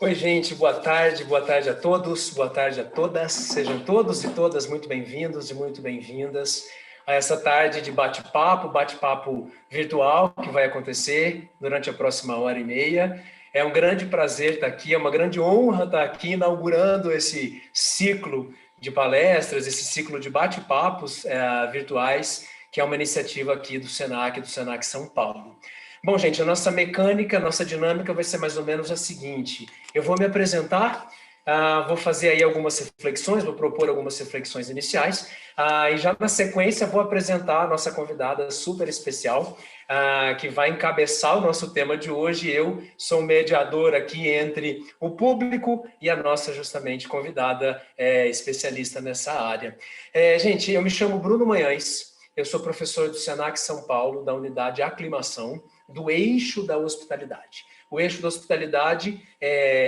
Oi, gente, boa tarde a todos, boa tarde a todas. Sejam todos e todas muito bem-vindos e muito bem-vindas a essa tarde de bate-papo virtual que vai acontecer durante a próxima hora e meia. É um grande prazer estar aqui, é uma grande honra estar aqui inaugurando esse ciclo de palestras, esse ciclo de bate-papos virtuais, que é uma iniciativa aqui do Senac São Paulo. Bom, gente, a nossa mecânica, a nossa dinâmica vai ser mais ou menos a seguinte. Eu vou me apresentar, vou fazer aí algumas reflexões, vou propor algumas reflexões iniciais, e já na sequência vou apresentar a nossa convidada super especial, que vai encabeçar o nosso tema de hoje. Eu sou um mediador aqui entre o público e a nossa, justamente, convidada especialista nessa área. Gente, eu me chamo Bruno Manhães, eu sou professor do Senac São Paulo, da unidade Aclimação, do eixo da hospitalidade. O eixo da hospitalidade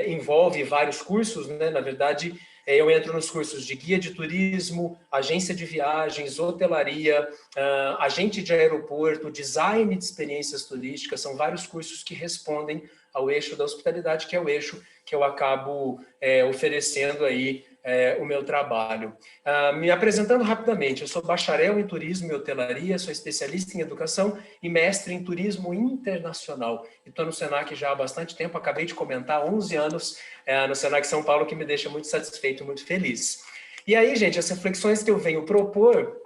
envolve vários cursos, né? Na verdade, eu entro nos cursos de guia de turismo, agência de viagens, hotelaria, agente de aeroporto, design de experiências turísticas. São vários cursos que respondem ao eixo da hospitalidade, que é o eixo que eu acabo oferecendo aí o meu trabalho. Me apresentando rapidamente, eu sou bacharel em turismo e hotelaria, sou especialista em educação e mestre em turismo internacional. Estou no Senac já há bastante tempo, acabei de comentar, 11 anos no Senac São Paulo, que me deixa muito satisfeito, muito feliz. E aí, gente, as reflexões que eu venho propor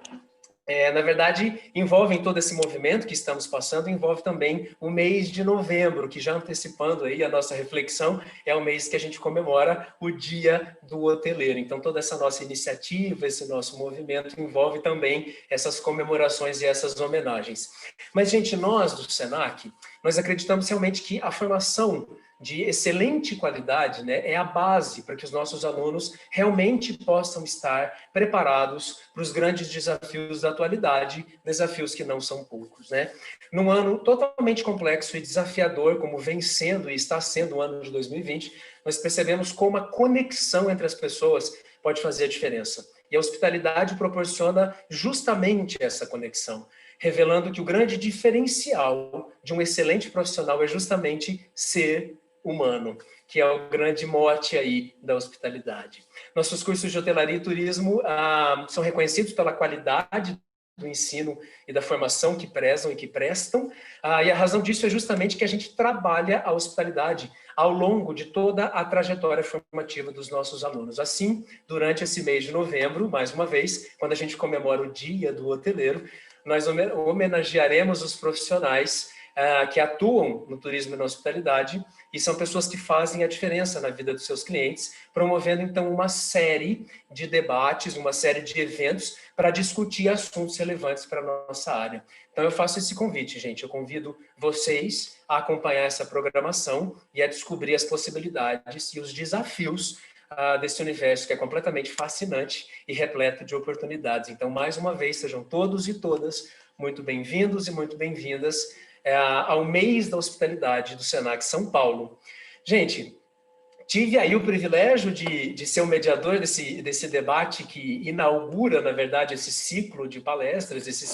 na verdade, envolvem todo esse movimento que estamos passando, envolve também o mês de novembro, que já antecipando aí a nossa reflexão, é o mês que a gente comemora o Dia do Hoteleiro. Então, toda essa nossa iniciativa, esse nosso movimento envolve também essas comemorações e essas homenagens. Mas, gente, nós do Senac, nós acreditamos realmente que a formação de excelente qualidade, né, é a base para que os nossos alunos realmente possam estar preparados para os grandes desafios da atualidade, desafios que não são poucos, né? Num ano totalmente complexo e desafiador, como vem sendo e está sendo o ano de 2020, nós percebemos como a conexão entre as pessoas pode fazer a diferença. E a hospitalidade proporciona justamente essa conexão, revelando que o grande diferencial de um excelente profissional é justamente ser humano, que é o grande mote aí da hospitalidade. Nossos cursos de hotelaria e turismo são reconhecidos pela qualidade do ensino e da formação que prezam e que prestam, e a razão disso é justamente que a gente trabalha a hospitalidade ao longo de toda a trajetória formativa dos nossos alunos. Assim, durante esse mês de novembro, mais uma vez, quando a gente comemora o Dia do Hoteleiro, nós homenagearemos os profissionais que atuam no turismo e na hospitalidade, e são pessoas que fazem a diferença na vida dos seus clientes, promovendo, então, uma série de debates, uma série de eventos para discutir assuntos relevantes para a nossa área. Então, eu faço esse convite, gente. Eu convido vocês a acompanhar essa programação e a descobrir as possibilidades e os desafios desse universo que é completamente fascinante e repleto de oportunidades. Então, mais uma vez, sejam todos e todas muito bem-vindos e muito bem-vindas ao mês da hospitalidade do Senac São Paulo. Gente, tive aí o privilégio de ser o mediador desse debate que inaugura, na verdade, esse ciclo de palestras, esse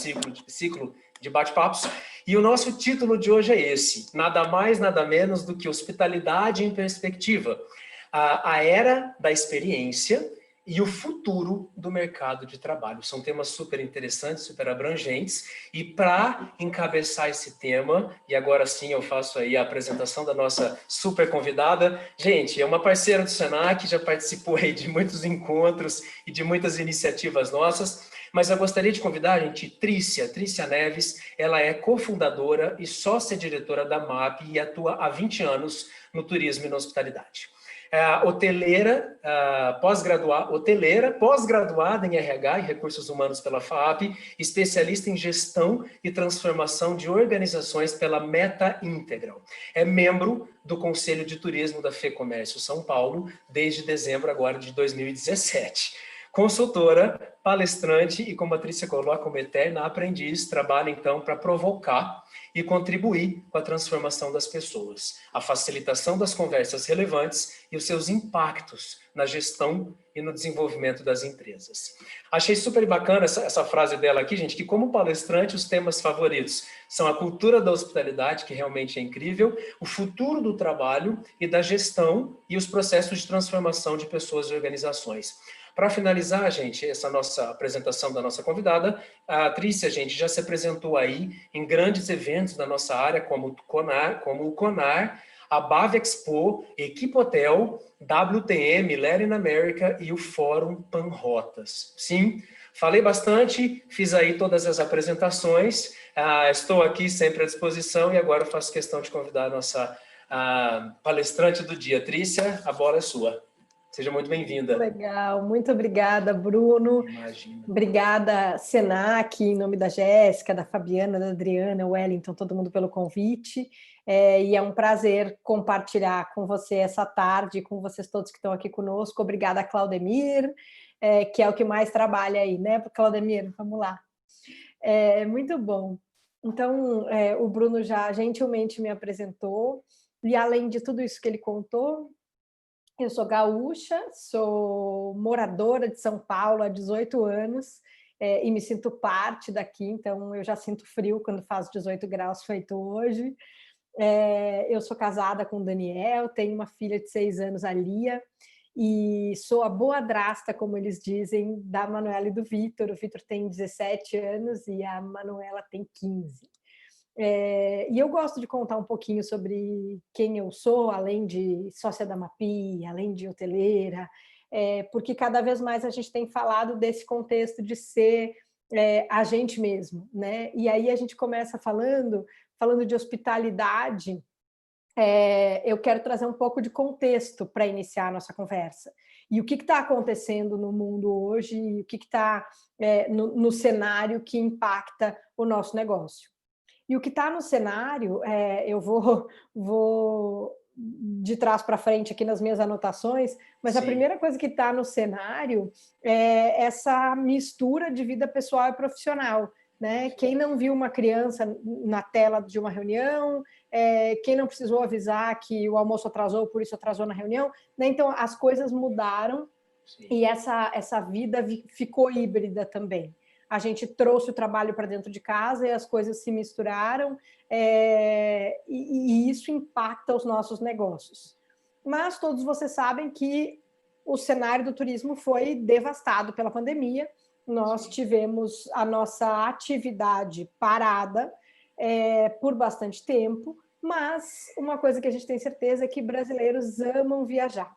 ciclo de bate-papos, e o nosso título de hoje é esse, nada mais, nada menos do que Hospitalidade em Perspectiva, a era da experiência e o futuro do mercado de trabalho. São temas super interessantes, super abrangentes, e para encabeçar esse tema, e agora sim eu faço aí a apresentação da nossa super convidada. Gente, é uma parceira do Senac, já participou aí de muitos encontros e de muitas iniciativas nossas, mas eu gostaria de convidar a gente, Trícia Neves. Ela é cofundadora e sócia-diretora da MAP e atua há 20 anos no turismo e na hospitalidade. Hoteleira, pós-graduada em RH e Recursos Humanos pela FAAP, especialista em gestão e transformação de organizações pela Meta Integral. É membro do Conselho de Turismo da FEComércio São Paulo desde dezembro agora de 2017. consultora, palestrante e, como a Trícia coloca, como eterna aprendiz, trabalha então para provocar e contribuir com a transformação das pessoas, a facilitação das conversas relevantes e os seus impactos na gestão e no desenvolvimento das empresas. Achei super bacana essa frase dela aqui, gente, que como palestrante os temas favoritos são a cultura da hospitalidade, que realmente é incrível, o futuro do trabalho e da gestão e os processos de transformação de pessoas e organizações. Para finalizar, gente, essa nossa apresentação da nossa convidada, a Trícia, gente, já se apresentou aí em grandes eventos da nossa área, como o CONAR, a BAV Expo, Equipotel, WTM, Latin America e o Fórum Panrotas. Sim, falei bastante, fiz aí todas as apresentações, estou aqui sempre à disposição e agora eu faço questão de convidar a nossa palestrante do dia. Trícia, a bola é sua. Seja muito bem-vinda. Legal, muito obrigada, Bruno. Imagina. Obrigada, Senac, em nome da Jéssica, da Fabiana, da Adriana, Wellington, todo mundo pelo convite. E é um prazer compartilhar com você essa tarde, com vocês todos que estão aqui conosco. Obrigada, Claudemir, que é o que mais trabalha aí, né, Claudemir? Vamos lá. Muito bom. Então, o Bruno já gentilmente me apresentou, e além de tudo isso que ele contou, eu sou gaúcha, sou moradora de São Paulo há 18 anos e me sinto parte daqui, então eu já sinto frio quando faz 18 graus feito hoje. Eu sou casada com o Daniel, tenho uma filha de 6 anos, a Lia, e sou a boadrasta, como eles dizem, da Manuela e do Vitor. O Vitor tem 17 anos e a Manuela tem 15. E eu gosto de contar um pouquinho sobre quem eu sou, além de sócia da MAPI, além de hoteleira, porque cada vez mais a gente tem falado desse contexto de ser a gente mesmo, né? E aí a gente começa falando de hospitalidade. Eu quero trazer um pouco de contexto para iniciar a nossa conversa. E o que está acontecendo no mundo hoje, e o que está no cenário que impacta o nosso negócio. E o que está no cenário, eu vou de trás para frente aqui nas minhas anotações, mas Sim. A primeira coisa que está no cenário é essa mistura de vida pessoal e profissional. Né? Quem não viu uma criança na tela de uma reunião, quem não precisou avisar que o almoço atrasou, por isso atrasou na reunião, né? Então as coisas mudaram. Sim. E essa vida ficou híbrida também. A gente trouxe o trabalho para dentro de casa e as coisas se misturaram, e isso impacta os nossos negócios. Mas todos vocês sabem que o cenário do turismo foi devastado pela pandemia. Nós tivemos a nossa atividade parada por bastante tempo, mas uma coisa que a gente tem certeza é que brasileiros amam viajar.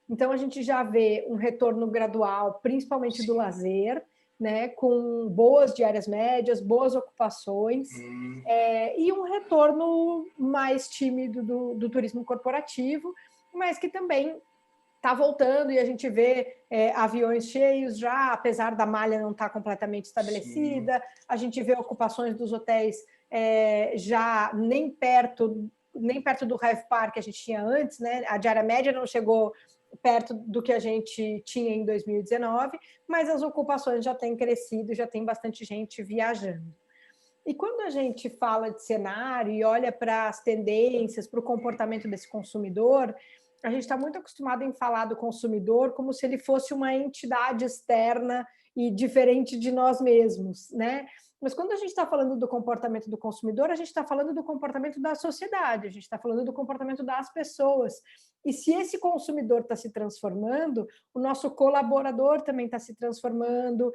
Então, a gente já vê um retorno gradual, principalmente do lazer, né, com boas diárias médias, boas ocupações, e um retorno mais tímido do turismo corporativo, mas que também está voltando, e a gente vê aviões cheios já, apesar da malha não estar completamente estabelecida. Sim. A gente vê ocupações dos hotéis já nem perto do RevPAR que a gente tinha antes, né? A diária média não chegou perto do que a gente tinha em 2019, mas as ocupações já têm crescido, já tem bastante gente viajando. E quando a gente fala de cenário e olha para as tendências, para o comportamento desse consumidor, a gente está muito acostumado em falar do consumidor como se ele fosse uma entidade externa e diferente de nós mesmos, né? Mas quando a gente está falando do comportamento do consumidor, a gente está falando do comportamento da sociedade, a gente está falando do comportamento das pessoas. E se esse consumidor está se transformando, o nosso colaborador também está se transformando,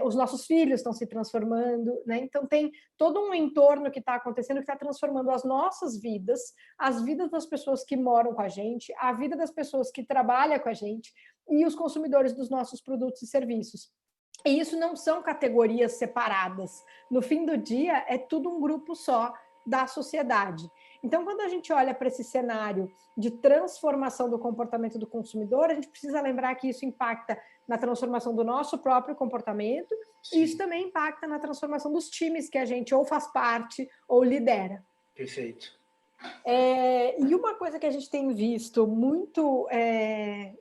os nossos filhos estão se transformando, né? Então tem todo um entorno que está acontecendo que está transformando as nossas vidas, as vidas das pessoas que moram com a gente, a vida das pessoas que trabalham com a gente e os consumidores dos nossos produtos e serviços. E isso não são categorias separadas. No fim do dia, é tudo um grupo só da sociedade. Então, quando a gente olha para esse cenário de transformação do comportamento do consumidor, a gente precisa lembrar que isso impacta na transformação do nosso próprio comportamento. Sim. E isso também impacta na transformação dos times que a gente ou faz parte ou lidera. Perfeito. E uma coisa que a gente tem visto muito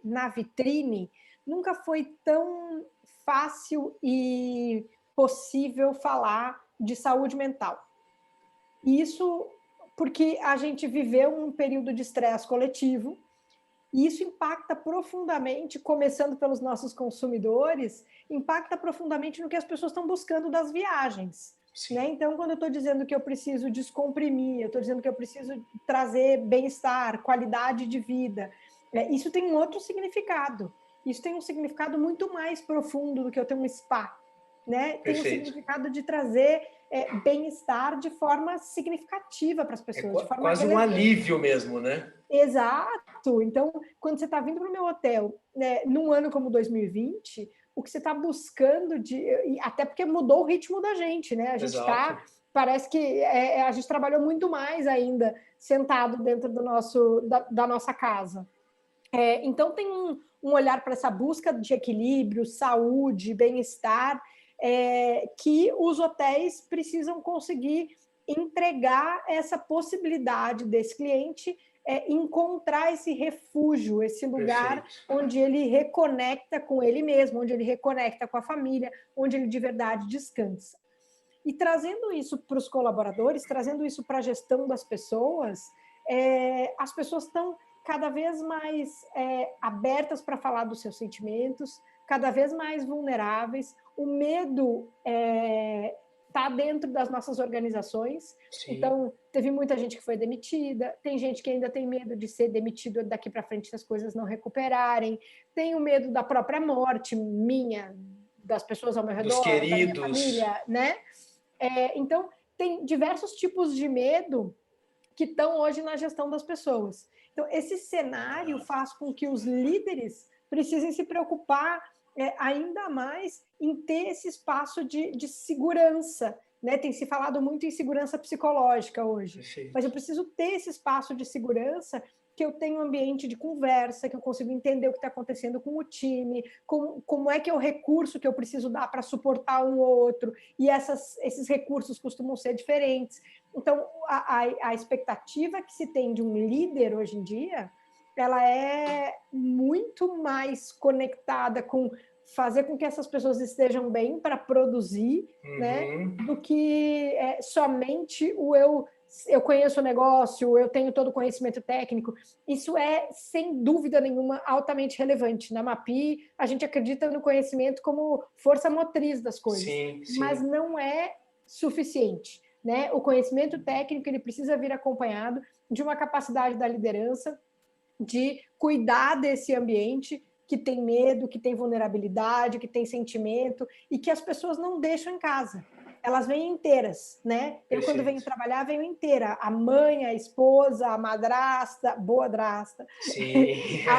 na vitrine nunca foi tão fácil e possível falar de saúde mental. Isso porque a gente viveu um período de estresse coletivo, e isso impacta profundamente, começando pelos nossos consumidores, impacta profundamente no que as pessoas estão buscando das viagens. Né? Então, quando eu estou dizendo que eu preciso descomprimir, eu estou dizendo que eu preciso trazer bem-estar, qualidade de vida, isso tem um outro significado. Isso tem um significado muito mais profundo do que eu ter um spa. Né? Tem um significado de trazer bem-estar de forma significativa para as pessoas. De forma quase relevante. Um alívio mesmo, né? Exato. Então, quando você está vindo para o meu hotel, né, num ano como 2020, o que você está buscando até porque mudou o ritmo da gente, né? A gente está, parece que a gente trabalhou muito mais ainda sentado dentro da nossa casa. Então, tem um olhar para essa busca de equilíbrio, saúde, bem-estar, que os hotéis precisam conseguir entregar essa possibilidade desse cliente encontrar esse refúgio, esse lugar onde ele reconecta com ele mesmo, onde ele reconecta com a família, onde ele de verdade descansa. E trazendo isso para os colaboradores, trazendo isso para a gestão das pessoas, as pessoas estão cada vez mais abertas para falar dos seus sentimentos, cada vez mais vulneráveis. O medo está dentro das nossas organizações. Sim. Então, teve muita gente que foi demitida, tem gente que ainda tem medo de ser demitido daqui para frente se as coisas não recuperarem, tem o medo da própria morte minha, das pessoas ao meu redor, dos queridos, da minha família, né? Então, tem diversos tipos de medo que estão hoje na gestão das pessoas. Então, esse cenário faz com que os líderes precisem se preocupar ainda mais em ter esse espaço de segurança. Né? Tem se falado muito em segurança psicológica hoje. Perfeito. Mas eu preciso ter esse espaço de segurança, que eu tenho um ambiente de conversa, que eu consigo entender o que está acontecendo com o time, como é que é o recurso que eu preciso dar para suportar um ou outro, e esses recursos costumam ser diferentes. Então, a expectativa que se tem de um líder hoje em dia, ela é muito mais conectada com fazer com que essas pessoas estejam bem para produzir, né, do que somente eu conheço o negócio, eu tenho todo o conhecimento técnico. Isso é, sem dúvida nenhuma, altamente relevante. Na MAPI, a gente acredita no conhecimento como força motriz das coisas, sim. Mas não é suficiente. Né? O conhecimento técnico ele precisa vir acompanhado de uma capacidade da liderança de cuidar desse ambiente que tem medo, que tem vulnerabilidade, que tem sentimento e que as pessoas não deixam em casa. Elas vêm inteiras, né? Eu, quando venho trabalhar, venho inteira. A mãe, a esposa, a madrasta, boadrasta,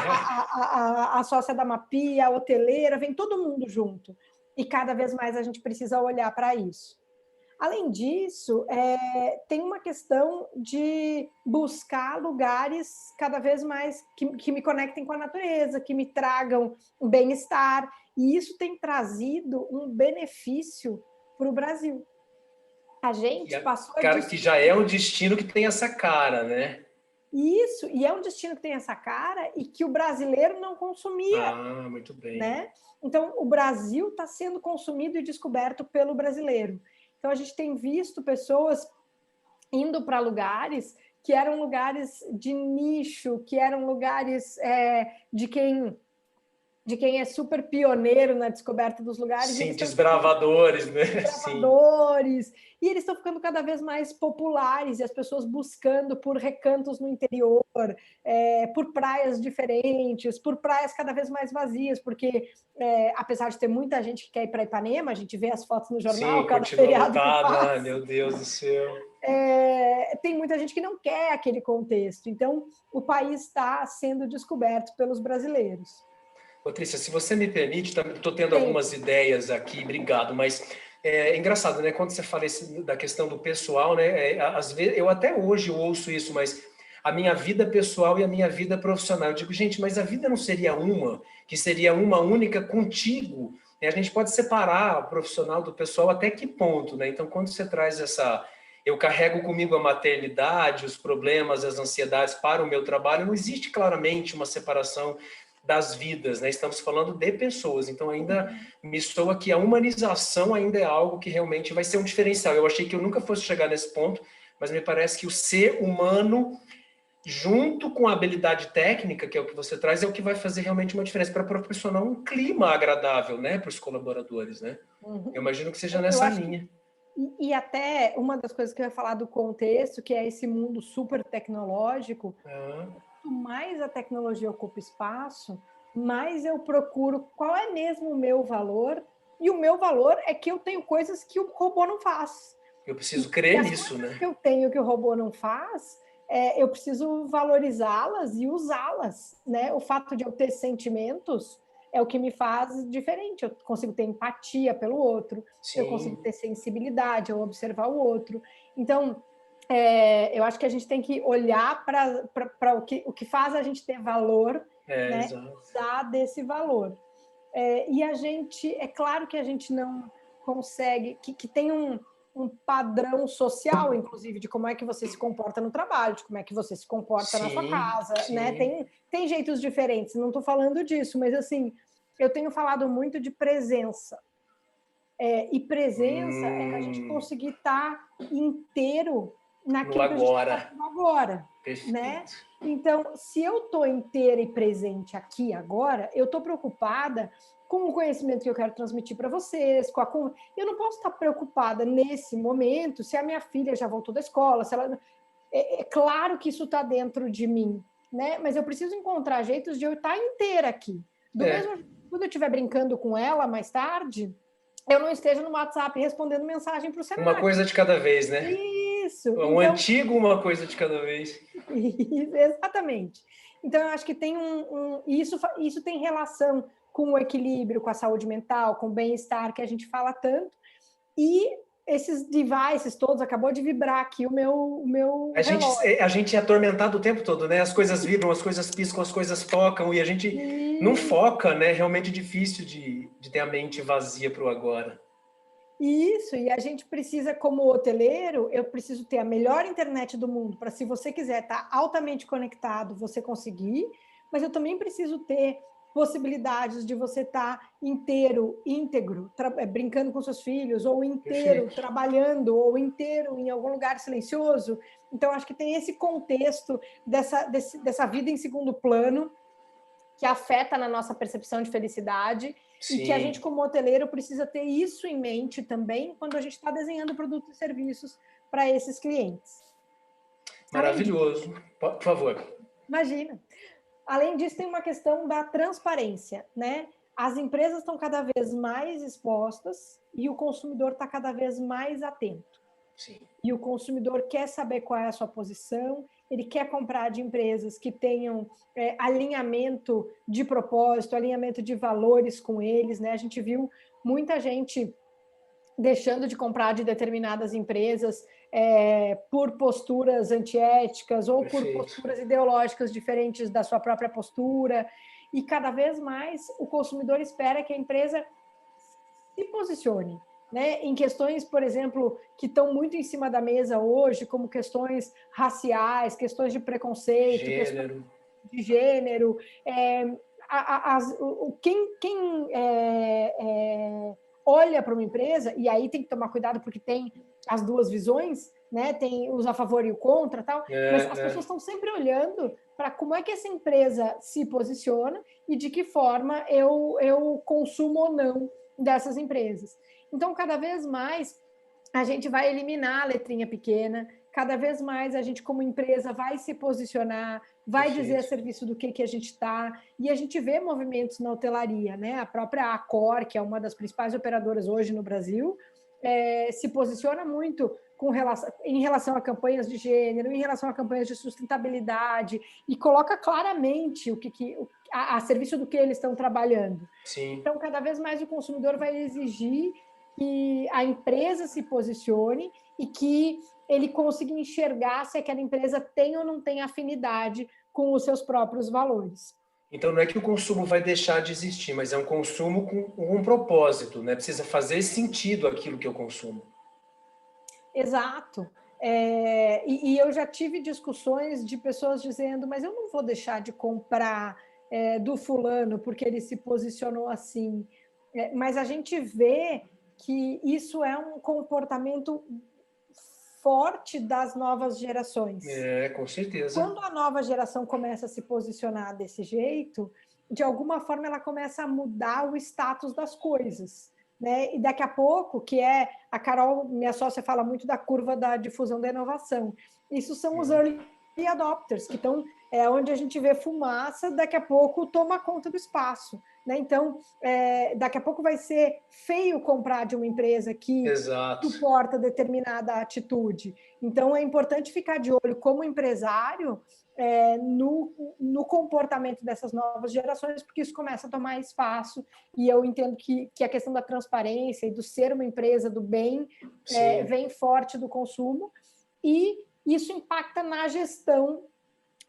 a sócia da MAPI, a hoteleira, vem todo mundo junto. E cada vez mais a gente precisa olhar para isso. Além disso, tem uma questão de buscar lugares cada vez mais que me conectem com a natureza, que me tragam um bem-estar. E isso tem trazido um benefício para o Brasil. A gente passou... Cara, que já é um destino que tem essa cara, né? Isso, e é um destino que tem essa cara e que o brasileiro não consumia. Ah, muito bem. Né? Então, o Brasil está sendo consumido e descoberto pelo brasileiro. Então, a gente tem visto pessoas indo para lugares que eram lugares de nicho, que eram lugares de quem é super pioneiro na descoberta dos lugares. Sim, desbravadores, né? Desbravadores. Sim. E eles estão ficando cada vez mais populares, e as pessoas buscando por recantos no interior, por praias diferentes, por praias cada vez mais vazias, porque apesar de ter muita gente que quer ir para Ipanema, a gente vê as fotos no jornal, sim, cada feriado lotada, que passa. Meu Deus do céu. Tem muita gente que não quer aquele contexto. Então, o país está sendo descoberto pelos brasileiros. Patrícia, se você me permite, estou tendo algumas ideias aqui, obrigado, mas é engraçado, né? Quando você fala da questão do pessoal, né? Às vezes, eu até hoje ouço isso, mas a minha vida pessoal e a minha vida profissional. Eu digo, gente, mas a vida não seria que seria uma única contigo? A gente pode separar o profissional do pessoal até que ponto, né? Então, quando você traz eu carrego comigo a maternidade, os problemas, as ansiedades para o meu trabalho, não existe claramente uma separação das vidas, né? Estamos falando de pessoas, então ainda me soa que a humanização ainda é algo que realmente vai ser um diferencial. Eu achei que eu nunca fosse chegar nesse ponto, mas me parece que o ser humano, junto com a habilidade técnica, que é o que você traz, é o que vai fazer realmente uma diferença para proporcionar um clima agradável, né, para os colaboradores, né? Eu imagino que seja Eu nessa acho linha. e até uma das coisas que eu ia falar do contexto, que é esse mundo super tecnológico, quanto mais a tecnologia ocupa espaço, mais eu procuro qual é mesmo o meu valor, e o meu valor é que eu tenho coisas que o robô não faz. Eu preciso E crer as nisso, coisas né? que eu tenho que o robô não faz, eu preciso valorizá-las e usá-las, né? O fato de eu ter sentimentos é o que me faz diferente. Eu consigo ter empatia pelo outro, eu consigo Sim, ter sensibilidade ao observar o outro. Então, eu acho que a gente tem que olhar para o que faz a gente ter valor, né? exato. Usar desse valor. E a gente, é claro que a gente não consegue, que tem um padrão social, inclusive, de como é que você se comporta no trabalho, de como é que você se comporta na sua Sim, casa, né? sim. Tem jeitos diferentes, não estou falando disso, mas assim, eu tenho falado muito de presença. E presença é a gente conseguir estar inteiro No naquilo que a gente está agora. fazendo agora, né? Perfeito. Então, se eu estou inteira e presente aqui agora, eu estou preocupada com o conhecimento que eu quero transmitir para vocês, eu não posso estar preocupada nesse momento se a minha filha já voltou da escola, se ela... É claro que isso está dentro de mim, né? Mas eu preciso encontrar jeitos de eu estar inteira aqui. Do mesmo jeito, quando eu estiver brincando com ela mais tarde, eu não esteja no WhatsApp respondendo mensagem para o Uma Senac. coisa de cada vez, né? Isso. Um Então, antigo, uma coisa de cada vez. exatamente. Então, eu acho que tem isso tem relação com o equilíbrio, com a saúde mental, com o bem-estar que a gente fala tanto. E esses devices todos, acabou de vibrar aqui o meu relógio. A gente é atormentado o tempo todo, né? As coisas vibram, as coisas piscam, as coisas tocam e a gente não E foca, né? Realmente difícil de ter a mente vazia para o agora. Isso, e a gente precisa, como hoteleiro, eu preciso ter a melhor internet do mundo para, se você quiser estar altamente conectado, você conseguir, mas eu também preciso ter possibilidades de você estar inteiro, íntegro, brincando com seus filhos, ou inteiro Perfeito. trabalhando, ou inteiro em algum lugar silencioso. Então, acho que tem esse contexto dessa vida em segundo plano, que afeta na nossa percepção de felicidade, e que a gente, Sim, como hoteleiro, precisa ter isso em mente também quando a gente está desenhando produtos e serviços para esses clientes. Além disso, maravilhoso. Por favor. imagina, além disso, tem uma questão da transparência, né? As empresas estão cada vez mais expostas e o consumidor está cada vez mais atento. Sim. E o consumidor quer saber qual é a sua posição, ele quer comprar de empresas que tenham alinhamento de propósito, alinhamento de valores com eles, né? A gente viu muita gente deixando de comprar de determinadas empresas por posturas antiéticas ou por Perfeito. posturas ideológicas diferentes da sua própria postura. E cada vez mais o consumidor espera que a empresa se posicione, né, em questões, por exemplo, que estão muito em cima da mesa hoje, como questões raciais, questões de preconceito, questões Gênero. de gênero. Quem olha para uma empresa, e aí tem que tomar cuidado porque tem as duas visões, né? Tem os a favor e o contra, tal, mas as pessoas estão sempre olhando para como é que essa empresa se posiciona e de que forma eu consumo ou não dessas empresas. Então, cada vez mais a gente vai eliminar a letrinha pequena, cada vez mais a gente, como empresa, vai se posicionar, vai dizer a Perfeito. serviço do que a gente está, e a gente vê movimentos na hotelaria, né? A própria Accor, que é uma das principais operadoras hoje no Brasil, se posiciona muito em relação a campanhas de gênero, em relação a campanhas de sustentabilidade, e coloca claramente a serviço do que eles estão trabalhando. Sim. Então, cada vez mais o consumidor vai exigir que a empresa se posicione e que ele consiga enxergar se aquela empresa tem ou não tem afinidade com os seus próprios valores. Então não é que o consumo vai deixar de existir, mas é um consumo com um propósito, né? Precisa fazer sentido aquilo que eu consumo. Exato. E eu já tive discussões de pessoas dizendo, mas eu não vou deixar de comprar do fulano porque ele se posicionou assim. Mas a gente vê que isso é um comportamento forte das novas gerações. Com certeza. Quando a nova geração começa a se posicionar desse jeito, de alguma forma ela começa a mudar o status das coisas, né? E daqui a pouco, a Carol, minha sócia, fala muito da curva da difusão da inovação. Isso são os early adopters, que estão onde a gente vê fumaça, daqui a pouco toma conta do espaço. Né? Então, daqui a pouco vai ser feio comprar de uma empresa que suporta determinada atitude. Então, é importante ficar de olho como empresário no comportamento dessas novas gerações, porque isso começa a tomar espaço, e eu entendo que a questão da transparência e do ser uma empresa do bem vem forte do consumo, e isso impacta na gestão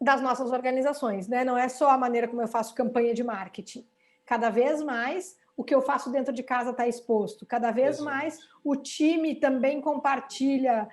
das nossas organizações, né? Não é só a maneira como eu faço campanha de marketing. Cada vez mais o que eu faço dentro de casa está exposto. Cada vez mais o time também compartilha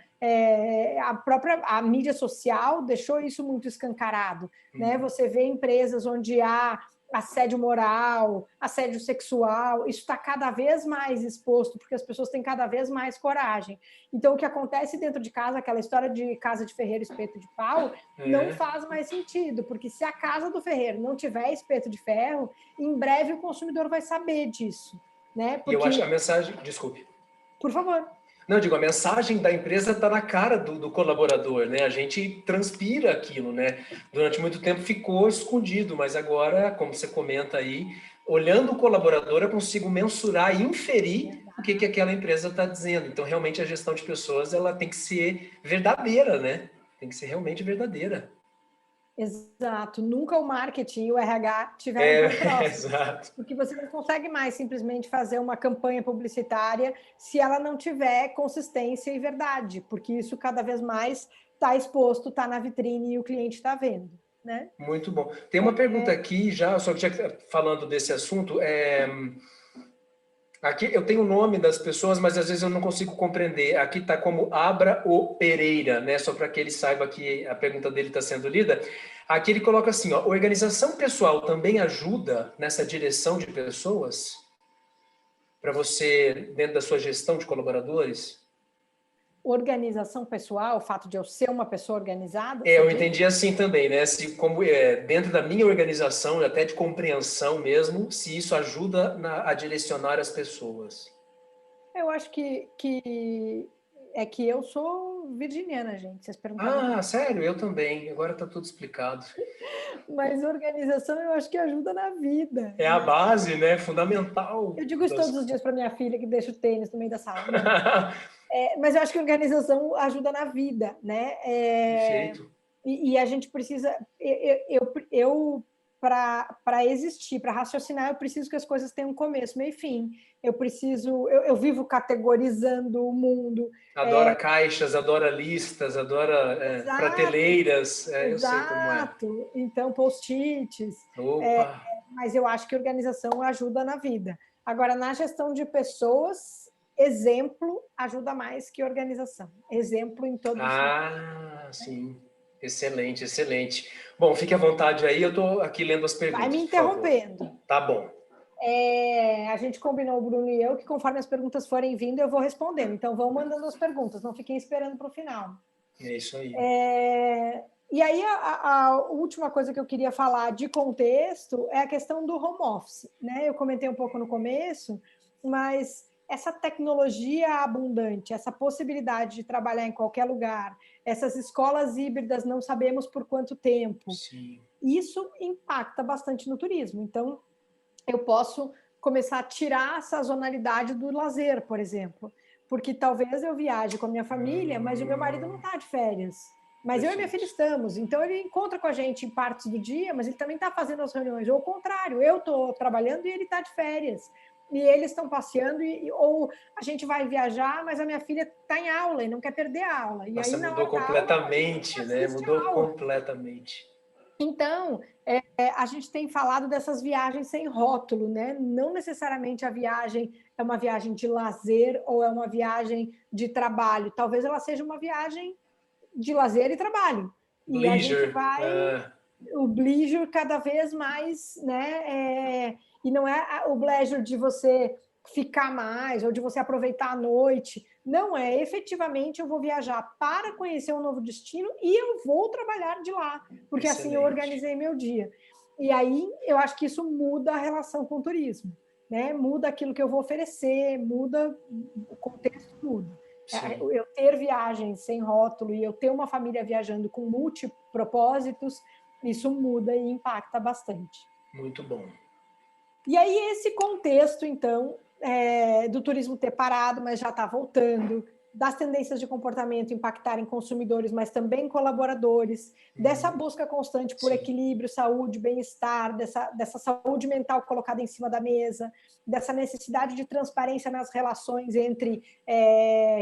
a mídia social deixou isso muito escancarado. Né? Você vê empresas onde há assédio moral, assédio sexual, isso está cada vez mais exposto, porque as pessoas têm cada vez mais coragem. Então, o que acontece dentro de casa, aquela história de casa de ferreiro, espeto de pau, não faz mais sentido, porque se a casa do ferreiro não tiver espeto de ferro, em breve o consumidor vai saber disso. Né? Porque... E eu acho que a mensagem... Desculpe. Por favor. Não, digo, a mensagem da empresa está na cara do colaborador, né? A gente transpira aquilo, né? Durante muito tempo ficou escondido, mas agora, como você comenta aí, olhando o colaborador, eu consigo mensurar e inferir o que aquela empresa está dizendo. Então, realmente, a gestão de pessoas ela tem que ser verdadeira, né? Tem que ser realmente verdadeira. Exato. Nunca o marketing e o RH tiveram tão próximos. Exato. Porque você não consegue mais simplesmente fazer uma campanha publicitária se ela não tiver consistência e verdade, porque isso cada vez mais está exposto, está na vitrine e o cliente está vendo. Né? Muito bom. Tem uma pergunta aqui já, só que já falando desse assunto, aqui eu tenho o nome das pessoas, mas às vezes eu não consigo compreender. Aqui está como Abra o Pereira, né? Só para que ele saiba que a pergunta dele está sendo lida. Aqui ele coloca assim, ó, organização pessoal também ajuda nessa direção de pessoas? Para você, dentro da sua gestão de colaboradores? Organização pessoal, o fato de eu ser uma pessoa organizada? Eu entendi assim também, né? Se, como dentro da minha organização, até de compreensão mesmo, se isso ajuda a direcionar as pessoas. Eu acho que eu sou virginiana, gente. Vocês perguntaram. Sério? Eu também. Agora está tudo explicado. Mas organização eu acho que ajuda na vida. É a base, né? Fundamental. Eu digo isso todos os dias para minha filha, que deixa o tênis no meio da sala. Mas eu acho que a organização ajuda na vida, né? Perfeito. E a gente precisa... para existir, para raciocinar, eu preciso que as coisas tenham começo, meio e fim. Eu vivo categorizando o mundo. Adora caixas, adora listas, adora prateleiras. Eu sei como é. Exato. Então, post-its. Mas eu acho que organização ajuda na vida. Agora, na gestão de pessoas, exemplo ajuda mais que organização. Exemplo em todos os sim. Excelente, excelente. Bom, fique à vontade aí, eu estou aqui lendo as perguntas. Vai me interrompendo. Tá bom. A gente combinou, o Bruno e eu, que conforme as perguntas forem vindo, eu vou respondendo. Então, vão mandando as perguntas, não fiquem esperando para o final. É isso aí. E aí, a última coisa que eu queria falar de contexto é a questão do home office. Né? Eu comentei um pouco no começo, mas essa tecnologia abundante, essa possibilidade de trabalhar em qualquer lugar, essas escolas híbridas não sabemos por quanto tempo, Sim. Isso impacta bastante no turismo. Então, eu posso começar a tirar a sazonalidade do lazer, por exemplo, porque talvez eu viaje com a minha família, mas o meu marido não está de férias. Mas eu e minha filha estamos, então ele encontra com a gente em partes do dia, mas ele também está fazendo as reuniões, ou ao contrário, eu estou trabalhando e ele está de férias. E eles estão passeando, ou a gente vai viajar, mas a minha filha está em aula e não quer perder a aula. E aí, mudou completamente, né? Mudou completamente. Então, a gente tem falado dessas viagens sem rótulo, né? Não necessariamente a viagem é uma viagem de lazer ou é uma viagem de trabalho. Talvez ela seja uma viagem de lazer e trabalho. Leisure. E a gente vai o bleisure cada vez mais, né? E não é o bleisure de você ficar mais ou de você aproveitar a noite. Não é, efetivamente eu vou viajar para conhecer um novo destino e eu vou trabalhar de lá, porque Excelente. assim eu organizei meu dia. E aí eu acho que isso muda a relação com o turismo, né? Muda aquilo que eu vou oferecer, muda o contexto, muda. Sim. Eu ter viagens sem rótulo e eu ter uma família viajando com multipropósitos, isso muda e impacta bastante. Muito bom. E aí esse contexto, então, do turismo ter parado, mas já está voltando, das tendências de comportamento impactarem consumidores, mas também colaboradores, dessa busca constante por equilíbrio, saúde, bem-estar, dessa saúde mental colocada em cima da mesa, dessa necessidade de transparência nas relações entre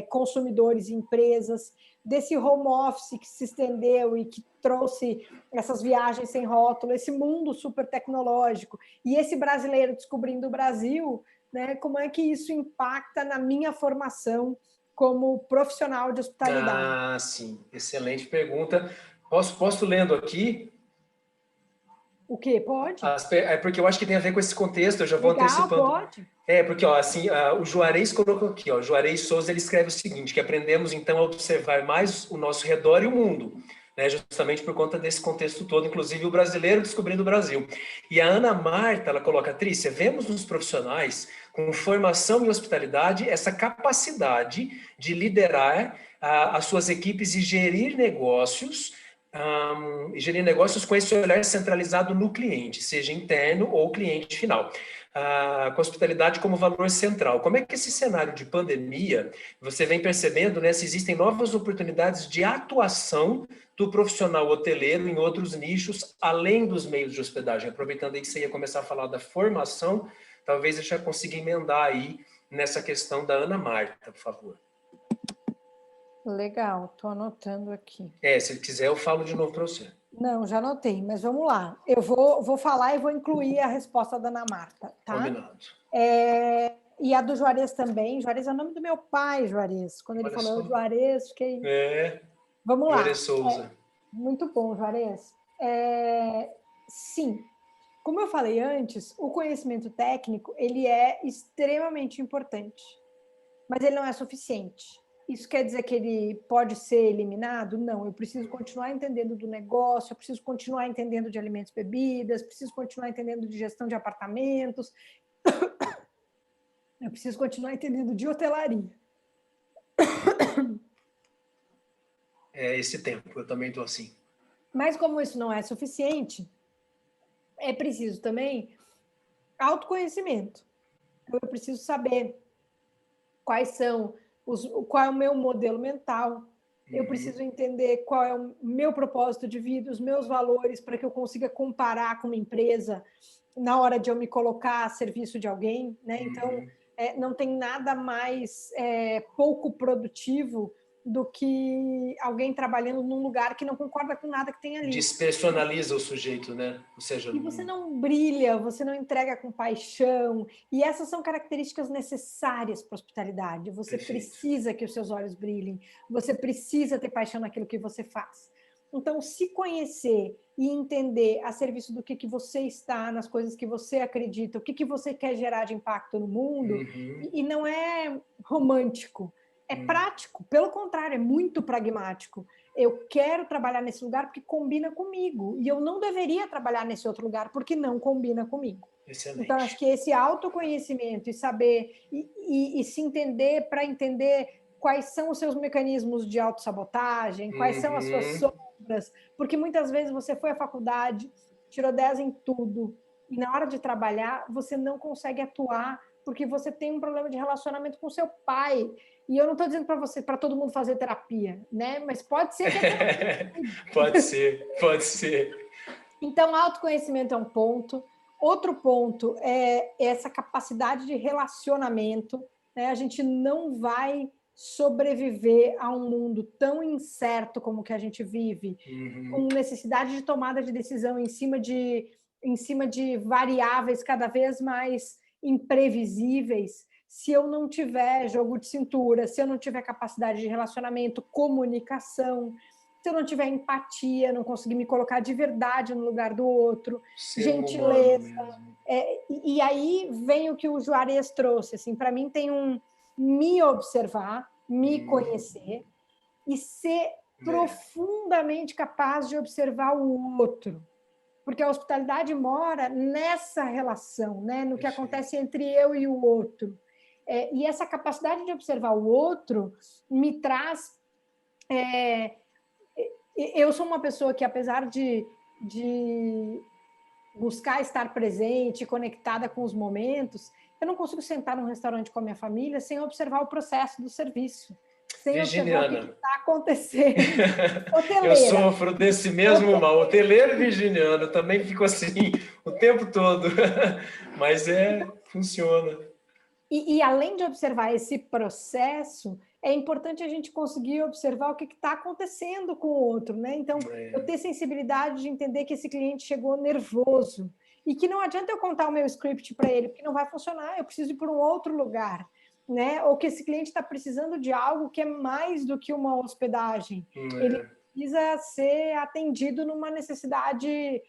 consumidores e empresas, desse home office que se estendeu e que trouxe essas viagens sem rótulo, esse mundo super tecnológico, e esse brasileiro descobrindo o Brasil, né, como é que isso impacta na minha formação como profissional de hospitalidade? Ah, sim. Excelente pergunta. Posso lendo aqui? O quê? Pode? É porque eu acho que tem a ver com esse contexto, eu já vou Legal, antecipando. pode. Porque ó, assim, o Juarez colocou aqui, ó, Juarez Souza, ele escreve o seguinte, que aprendemos então a observar mais o nosso redor e o mundo, né, justamente por conta desse contexto todo, inclusive o brasileiro descobrindo o Brasil. E a Ana Marta, ela coloca, Trícia, vemos nos profissionais com formação em hospitalidade essa capacidade de liderar as suas equipes e gerir negócios, com esse olhar centralizado no cliente, seja interno ou cliente final. Com a hospitalidade como valor central. Como é que esse cenário de pandemia, você vem percebendo, né, se existem novas oportunidades de atuação do profissional hoteleiro em outros nichos, além dos meios de hospedagem? Aproveitando aí que você ia começar a falar da formação, talvez eu já consiga emendar aí nessa questão da Ana Marta, por favor. Legal, estou anotando aqui. Se quiser eu falo de novo para você. Não, já anotei, mas vamos lá. Eu vou falar e vou incluir a resposta da Ana Marta, tá? Combinado. E a do Juarez também. Juarez é o nome do meu pai, Juarez. Quando ele falou Juarez, fiquei... Vamos lá. Juarez Souza. Muito bom, Juarez. Sim, como eu falei antes, o conhecimento técnico ele é extremamente importante, mas ele não é suficiente. Isso quer dizer que ele pode ser eliminado? Não, eu preciso continuar entendendo do negócio, eu preciso continuar entendendo de alimentos e bebidas, preciso continuar entendendo de gestão de apartamentos, eu preciso continuar entendendo de hotelaria. Esse tempo, eu também estou assim. Mas como isso não é suficiente, é preciso também autoconhecimento. Eu preciso saber qual é o meu modelo mental, eu preciso entender qual é o meu propósito de vida, os meus valores, para que eu consiga comparar com uma empresa na hora de eu me colocar a serviço de alguém, né? Então, não tem nada mais pouco produtivo do que alguém trabalhando num lugar que não concorda com nada que tem ali. Despersonaliza o sujeito, né? Ou seja, e você não brilha, você não entrega com paixão. E essas são características necessárias para a hospitalidade. Você precisa que os seus olhos brilhem, você precisa ter paixão naquilo que você faz. Então, se conhecer e entender a serviço do que você está, nas coisas que você acredita, o que você quer gerar de impacto no mundo, e não é romântico, é prático, pelo contrário, é muito pragmático. Eu quero trabalhar nesse lugar porque combina comigo, e eu não deveria trabalhar nesse outro lugar porque não combina comigo. Excelente. Então, acho que esse autoconhecimento e saber, e se entender para entender quais são os seus mecanismos de autossabotagem, quais são as suas sombras, porque muitas vezes você foi à faculdade, tirou 10 em tudo, e na hora de trabalhar, você não consegue atuar porque você tem um problema de relacionamento com seu pai. E eu não estou dizendo para todo mundo fazer terapia, né? Mas pode ser que a terapia... Pode ser. Então, autoconhecimento é um ponto. Outro ponto é essa capacidade de relacionamento, né? A gente não vai sobreviver a um mundo tão incerto como o que a gente vive, com necessidade de tomada de decisão em cima de variáveis cada vez mais imprevisíveis, se eu não tiver jogo de cintura, se eu não tiver capacidade de relacionamento, comunicação, se eu não tiver empatia, não conseguir me colocar de verdade no lugar do outro, gentileza. E aí vem o que o Juarez trouxe, assim, para mim tem me observar, me conhecer e ser profundamente capaz de observar o outro. Porque a hospitalidade mora nessa relação, né? No que acontece entre eu e o outro. E essa capacidade de observar o outro me traz... eu sou uma pessoa que, apesar de buscar estar presente, conectada com os momentos, eu não consigo sentar num restaurante com a minha família sem observar o processo do serviço, sem observar o que está acontecendo. Eu sofro desse mesmo mal. Hoteleiro virginiano, também fico assim o tempo todo, mas funciona. E além de observar esse processo, é importante a gente conseguir observar o que está acontecendo com o outro, né? Então, eu ter sensibilidade de entender que esse cliente chegou nervoso e que não adianta eu contar o meu script para ele, porque não vai funcionar, eu preciso ir para um outro lugar, né? Ou que esse cliente está precisando de algo que é mais do que uma hospedagem. Ele precisa ser atendido numa necessidade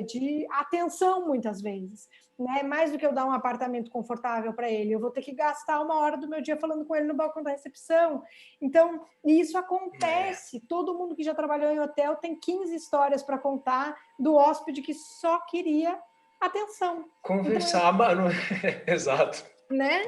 de atenção, muitas vezes. Né? Mais do que eu dar um apartamento confortável para ele, eu vou ter que gastar 1 hora do meu dia falando com ele no balcão da recepção. Então, isso acontece. Todo mundo que já trabalhou em hotel tem 15 histórias para contar do hóspede que só queria atenção. Conversar, mano. Exato. Né?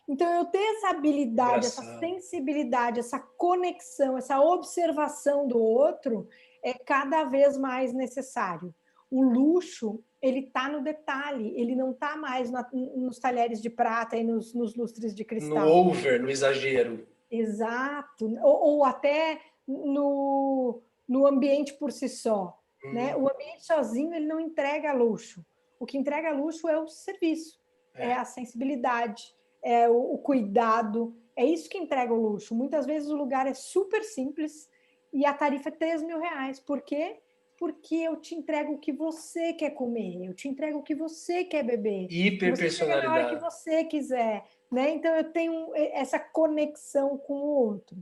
Então, eu ter essa habilidade, essa sensibilidade, essa conexão, essa observação do outro é cada vez mais necessário. O luxo, ele está no detalhe, ele não está mais nos talheres de prata e nos lustres de cristal. No over, no exagero. Exato. Ou até no ambiente por si só. Né? O ambiente sozinho, ele não entrega luxo. O que entrega luxo é o serviço, é a sensibilidade, é o cuidado, é isso que entrega o luxo. Muitas vezes o lugar é super simples e a tarifa é R$3.000. Por quê? Porque eu te entrego o que você quer comer, eu te entrego o que você quer beber. Hiperpersonalidade. Na hora que você quiser, né? Então eu tenho essa conexão com o outro.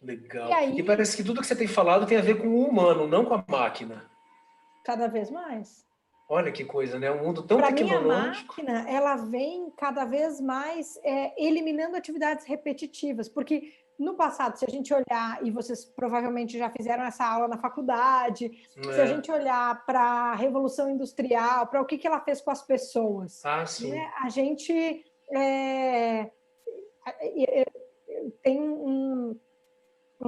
Legal. E parece que tudo que você tem falado tem a ver com o humano, não com a máquina. Cada vez mais. Olha que coisa, né? Um mundo tão tecnológico. Para mim, a máquina, ela vem cada vez mais eliminando atividades repetitivas, porque no passado, se a gente olhar, e vocês provavelmente já fizeram essa aula na faculdade, se a gente olhar para a Revolução Industrial, para o que ela fez com as pessoas, né? A gente tem um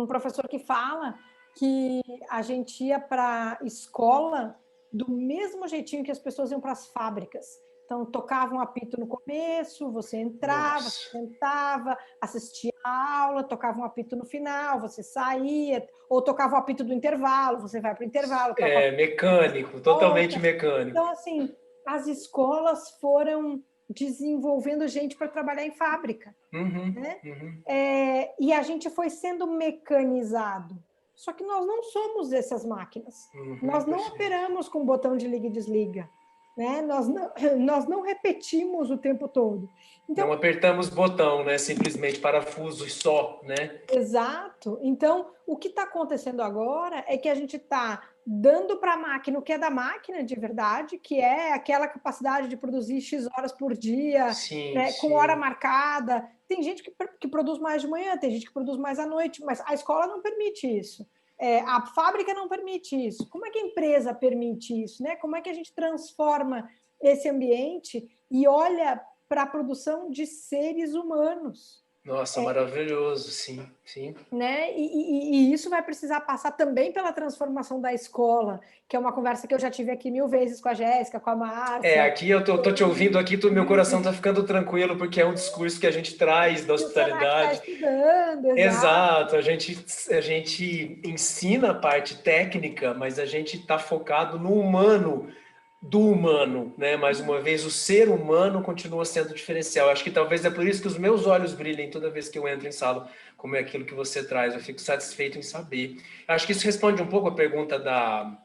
professor que fala que a gente ia para a escola do mesmo jeitinho que as pessoas iam para as fábricas. Então, tocava um apito no começo, você entrava, você sentava, assistia a aula, tocava um apito no final, você saía, ou tocava o apito do intervalo, você vai para o intervalo. Mecânico, totalmente mecânico. Então, assim, as escolas foram desenvolvendo gente para trabalhar em fábrica. Né? E a gente foi sendo mecanizado. Só que nós não somos essas máquinas. Nós não operamos com botão de liga e desliga. Né? Nós não repetimos o tempo todo. Então, não apertamos botão, né? Simplesmente parafuso e só, né? Exato. Então, o que está acontecendo agora é que a gente está dando para a máquina o que é da máquina de verdade, que é aquela capacidade de produzir X horas por dia, com hora marcada. Tem gente que produz mais de manhã, tem gente que produz mais à noite, mas a escola não permite isso. A fábrica não permite isso. Como é que a empresa permite isso? Né? Como é que a gente transforma esse ambiente e olha para a produção de seres humanos? Nossa, maravilhoso, sim. Né? E isso vai precisar passar também pela transformação da escola, que é uma conversa que eu já tive aqui 1000 vezes com a Jéssica, com a Márcia. Aqui eu tô te ouvindo aqui, meu coração tá ficando tranquilo, porque é um discurso que a gente traz da hospitalidade. Você está estudando, exato. A gente ensina a parte técnica, mas a gente está focado no humano, do humano, né? Mais uma vez, o ser humano continua sendo diferencial. Acho que talvez é por isso que os meus olhos brilhem toda vez que eu entro em sala, como é aquilo que você traz. Eu fico satisfeito em saber. Acho que isso responde um pouco a pergunta da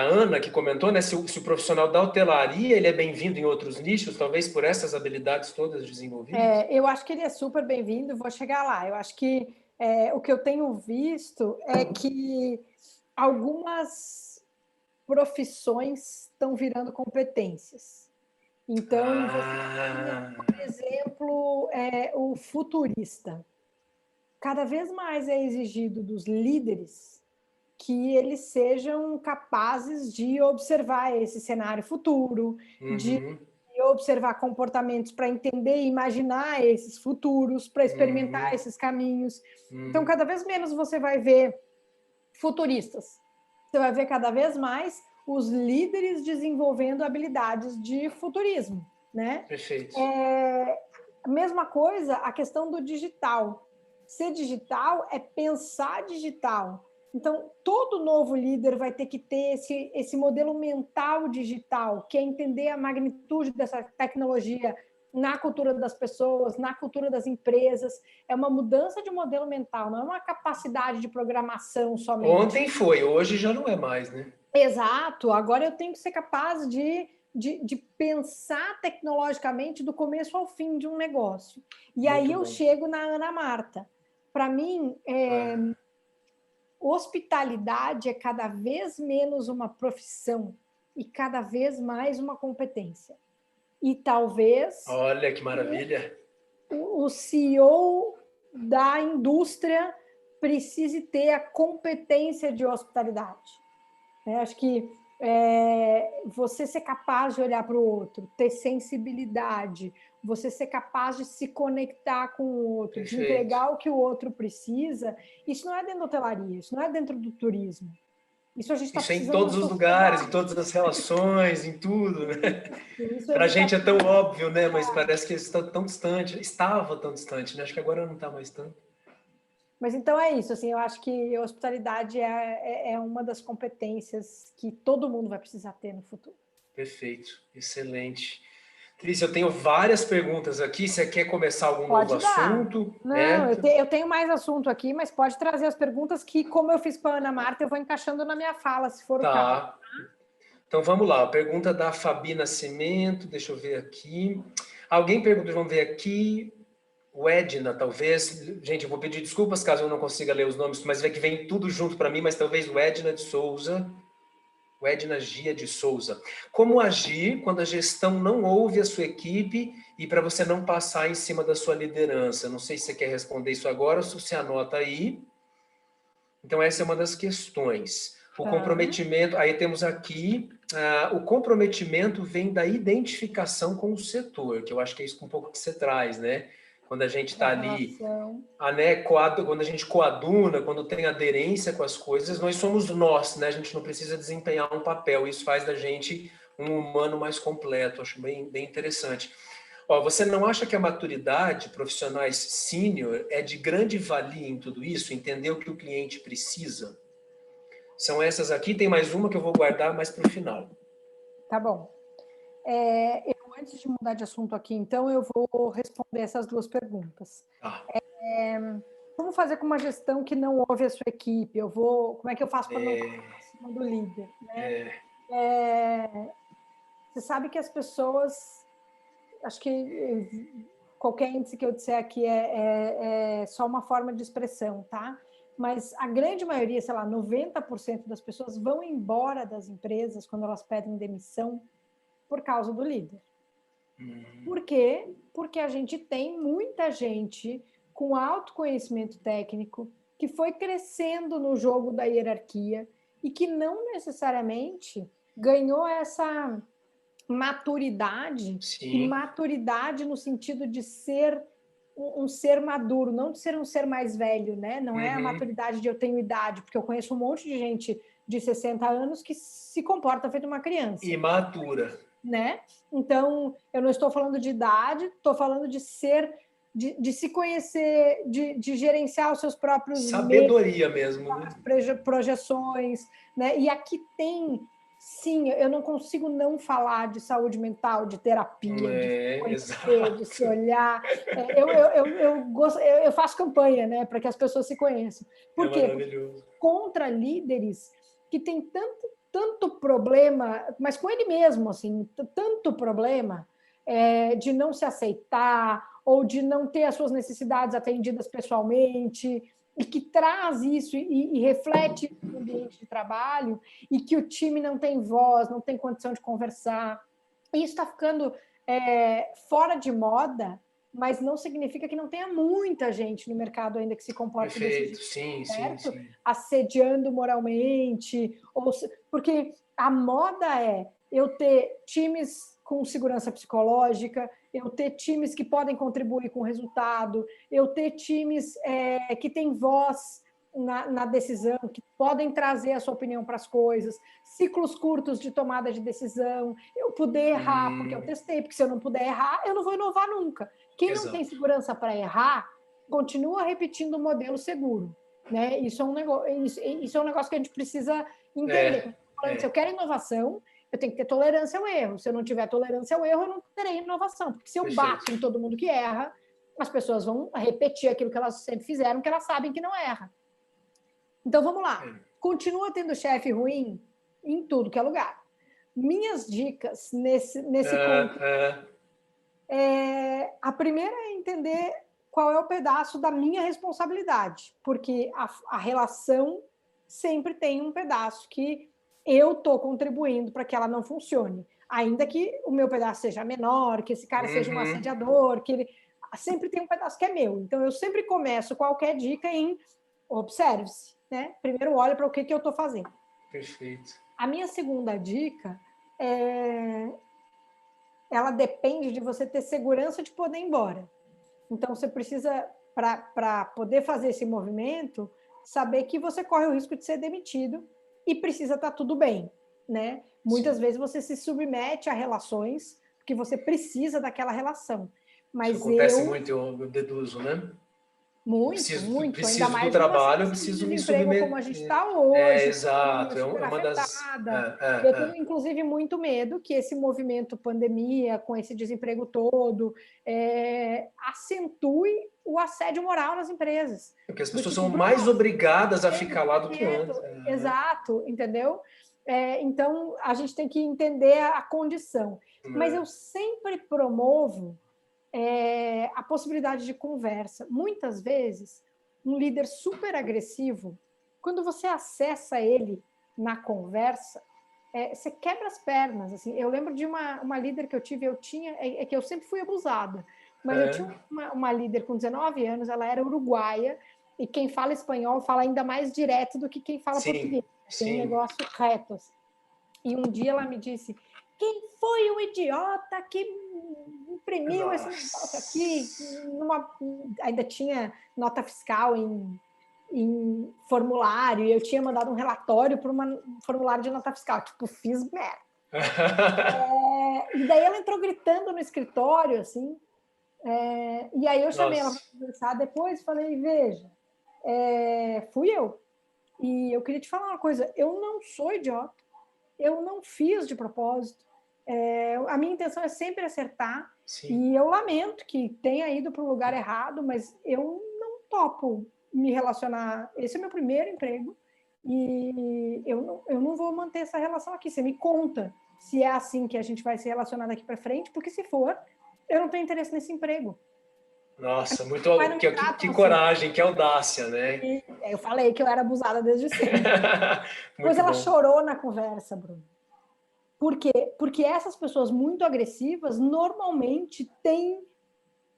Ana, que comentou, né? Se o profissional da hotelaria ele é bem-vindo em outros nichos, talvez por essas habilidades todas desenvolvidas. Eu acho que ele é super bem-vindo, vou chegar lá. Eu acho que o que eu tenho visto é que algumas profissões estão virando competências. Então, você tem, por exemplo, o futurista. Cada vez mais é exigido dos líderes que eles sejam capazes de observar esse cenário futuro, de observar comportamentos para entender e imaginar esses futuros, para experimentar esses caminhos. Então, cada vez menos você vai ver futuristas. Você vai ver cada vez mais os líderes desenvolvendo habilidades de futurismo, né? Perfeito. A mesma coisa, a questão do digital. Ser digital é pensar digital. Então, todo novo líder vai ter que ter esse modelo mental digital, que é entender a magnitude dessa tecnologia na cultura das pessoas, na cultura das empresas. É uma mudança de modelo mental, não é uma capacidade de programação somente. Ontem foi, hoje já não é mais, né? Exato. Agora eu tenho que ser capaz de pensar tecnologicamente do começo ao fim de um negócio. E Muito aí bom. eu chego na Ana Marta. Para mim, hospitalidade é cada vez menos uma profissão e cada vez mais uma competência. E talvez... Olha que maravilha! O CEO da indústria precise ter a competência de hospitalidade. Acho que você ser capaz de olhar para o outro, ter sensibilidade, você ser capaz de se conectar com o outro, Perfeito. De entregar o que o outro precisa, isso não é dentro da hotelaria, isso não é dentro do turismo. Isso a gente está precisando. Isso em todos os lugares, em todas as relações, em tudo, né? Para a gente é tão óbvio, né? Mas parece que está tão distante, estava tão distante, né? Acho que agora não está mais tanto. Mas então é isso, assim, eu acho que a hospitalidade é uma das competências que todo mundo vai precisar ter no futuro. Perfeito, excelente. Cris, eu tenho várias perguntas aqui, você quer começar algum novo assunto? Não, eu tenho mais assunto aqui, mas pode trazer as perguntas que, como eu fiz com a Ana Marta, eu vou encaixando na minha fala, se for o caso. Então vamos lá, pergunta da Fabi Nascimento, deixa eu ver aqui. Alguém perguntou, vamos ver aqui, o Edna, talvez. Gente, eu vou pedir desculpas caso eu não consiga ler os nomes, mas vê que vem tudo junto para mim, mas talvez o Edna de Souza, o Edna Gia de Souza. Como agir quando a gestão não ouve a sua equipe e para você não passar em cima da sua liderança? Não sei se você quer responder isso agora ou se você anota aí. Então, essa é uma das questões. O comprometimento, aí temos aqui, o comprometimento vem da identificação com o setor, que eu acho que é isso um pouco que você traz, né? Quando a gente está ali, quando a gente coaduna, quando tem aderência com as coisas, nós somos nós, né? A gente não precisa desempenhar um papel, isso faz da gente um humano mais completo, acho bem interessante. Ó, você não acha que a maturidade profissionais sênior é de grande valia em tudo isso? Entender o que o cliente precisa? São essas aqui, tem mais uma que eu vou guardar mais para o final. Tá bom. Antes de mudar de assunto aqui, então, eu vou responder essas duas perguntas. Como fazer com uma gestão que não ouve a sua equipe? Como é que eu faço para não passar acima do líder? Né? Você sabe que as pessoas... Acho que qualquer índice que eu disser aqui é só uma forma de expressão, tá? Mas a grande maioria, sei lá, 90% das pessoas vão embora das empresas quando elas pedem demissão por causa do líder. Por quê? Porque a gente tem muita gente com alto conhecimento técnico que foi crescendo no jogo da hierarquia e que não necessariamente ganhou essa maturidade, e maturidade no sentido de ser um ser maduro, não de ser um ser mais velho, né? Não é a maturidade de eu tenho idade, porque eu conheço um monte de gente de 60 anos que se comporta feito uma criança. Imatura. Né? Então, eu não estou falando de idade, estou falando de ser, de se conhecer, de gerenciar os seus próprios sabedoria mesmo, né? Projeções, né? E aqui tem, sim, eu não consigo não falar de saúde mental, de terapia, de se olhar. Eu faço campanha, né, para que as pessoas se conheçam. Por quê? Maravilhoso. Contra líderes que têm tanto problema, mas com ele mesmo, assim, tanto problema de não se aceitar ou de não ter as suas necessidades atendidas pessoalmente e que traz isso e reflete no ambiente de trabalho, e que o time não tem voz, não tem condição de conversar. Isso está ficando fora de moda, mas não significa que não tenha muita gente no mercado ainda que se comporte desse jeito, sim, certo? sim. Assediando moralmente, porque a moda é eu ter times com segurança psicológica, eu ter times que podem contribuir com o resultado, eu ter times que têm voz na decisão, que podem trazer a sua opinião para as coisas, ciclos curtos de tomada de decisão, eu poder errar, porque eu testei, porque se eu não puder errar, eu não vou inovar nunca. Quem não tem segurança para errar, continua repetindo o modelo seguro. Né? Isso é um negócio que a gente precisa entender. Se eu quero inovação, eu tenho que ter tolerância ao erro. Se eu não tiver tolerância ao erro, eu não terei inovação. Porque se eu bato em todo mundo que erra, as pessoas vão repetir aquilo que elas sempre fizeram, que elas sabem que não erra. Então, vamos lá. Continua tendo chefe ruim em tudo que é lugar. Minhas dicas nesse ponto. A primeira é entender qual é o pedaço da minha responsabilidade, porque a relação sempre tem um pedaço que eu estou contribuindo para que ela não funcione, ainda que o meu pedaço seja menor, que esse cara seja um assediador, que ele sempre tem um pedaço que é meu. Então, eu sempre começo qualquer dica em observe-se, né? Primeiro olha para o que eu estou fazendo. Perfeito. A minha segunda dica ela depende de você ter segurança de poder ir embora. Então, você precisa, para poder fazer esse movimento, saber que você corre o risco de ser demitido e precisa estar tudo bem, né? Muitas vezes você se submete a relações porque você precisa daquela relação. Mas isso acontece muito, eu deduzo, né? Muito. Preciso Ainda mais do trabalho, eu numa situação preciso de me desemprego submeter. como a gente está hoje, Exato, é super uma das... afetada. Eu tenho, inclusive, muito medo que esse movimento pandemia, com esse desemprego todo, acentue o assédio moral nas empresas. Porque as pessoas são mais obrigadas a ficar lá do que antes. Exato, entendeu? Então, a gente tem que entender a condição. Mas eu sempre promovo a possibilidade de conversa. Muitas vezes, um líder super agressivo, quando você acessa ele na conversa, você quebra as pernas. Assim. Eu lembro de uma líder que eu tive, que eu sempre fui abusada, mas eu tinha uma líder com 19 anos, ela era uruguaia, e quem fala espanhol fala ainda mais direto do que quem fala português. Tem um negócio reto. Assim. E um dia ela me disse: quem foi o idiota que imprimiu esse negócio aqui? Ainda tinha nota fiscal em formulário, e eu tinha mandado um relatório para um formulário de nota fiscal. Tipo, fiz merda. E daí ela entrou gritando no escritório, assim, e aí eu chamei ela para conversar depois e falei: veja, fui eu. E eu queria te falar uma coisa: eu não sou idiota, eu não fiz de propósito. A minha intenção é sempre acertar. Sim. E eu lamento que tenha ido para um lugar errado, mas eu não topo me relacionar. Esse é meu primeiro emprego e eu não vou manter essa relação aqui. Você me conta se é assim que a gente vai se relacionar daqui para frente, porque se for, eu não tenho interesse nesse emprego. Nossa, que coragem, assim. Que audácia, né? E eu falei que eu era abusada desde sempre. Depois ela chorou na conversa, Bruno. Por quê? Porque essas pessoas muito agressivas normalmente têm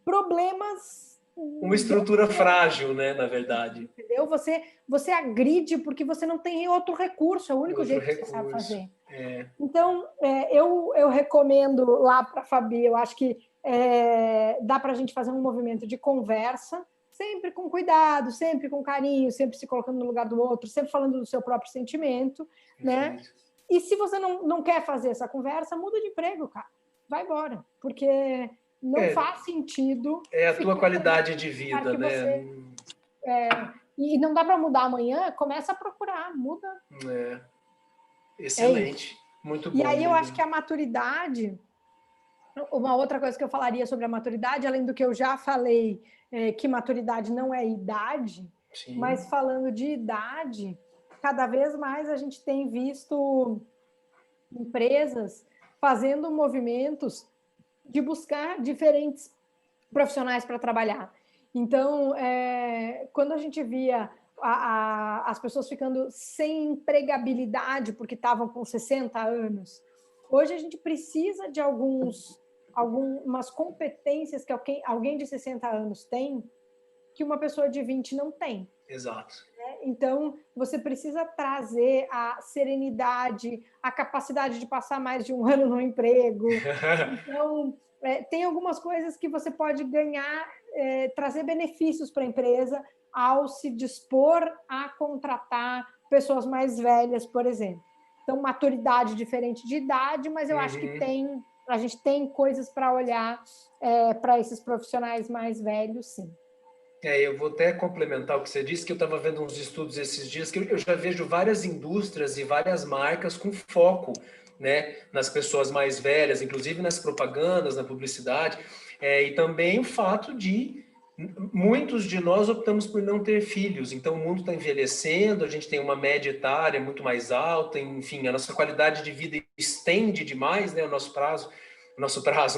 problemas... Uma estrutura frágil, né, na verdade. Entendeu? Você agride porque você não tem outro recurso, é o único jeito que você sabe fazer. Então, eu recomendo lá para a Fabi, eu acho que dá para a gente fazer um movimento de conversa, sempre com cuidado, sempre com carinho, sempre se colocando no lugar do outro, sempre falando do seu próprio sentimento, né? E se você não quer fazer essa conversa, muda de emprego, cara. Vai embora, porque não faz sentido... É a tua qualidade de vida, né? E não dá para mudar amanhã, começa a procurar, muda. Excelente, muito bom. E aí eu acho que a maturidade... Uma outra coisa que eu falaria sobre a maturidade, além do que eu já falei, que maturidade não é idade, sim, mas falando de idade, cada vez mais a gente tem visto empresas fazendo movimentos de buscar diferentes profissionais para trabalhar. Então, quando a gente via as pessoas ficando sem empregabilidade porque estavam com 60 anos, hoje a gente precisa de algumas competências que alguém de 60 anos tem, que uma pessoa de 20 não tem. Exato. Então, você precisa trazer a serenidade, a capacidade de passar mais de um ano no emprego. Então, tem algumas coisas que você pode ganhar, trazer benefícios para a empresa ao se dispor a contratar pessoas mais velhas, por exemplo. Então, maturidade diferente de idade, mas eu acho que a gente tem coisas para olhar para esses profissionais mais velhos, sim. Eu vou até complementar o que você disse, que eu estava vendo uns estudos esses dias, que eu já vejo várias indústrias e várias marcas com foco, né, nas pessoas mais velhas, inclusive nas propagandas, na publicidade, e também o fato de muitos de nós optamos por não ter filhos, então o mundo está envelhecendo, a gente tem uma média etária muito mais alta, enfim, a nossa qualidade de vida estende demais, né, o nosso prazo,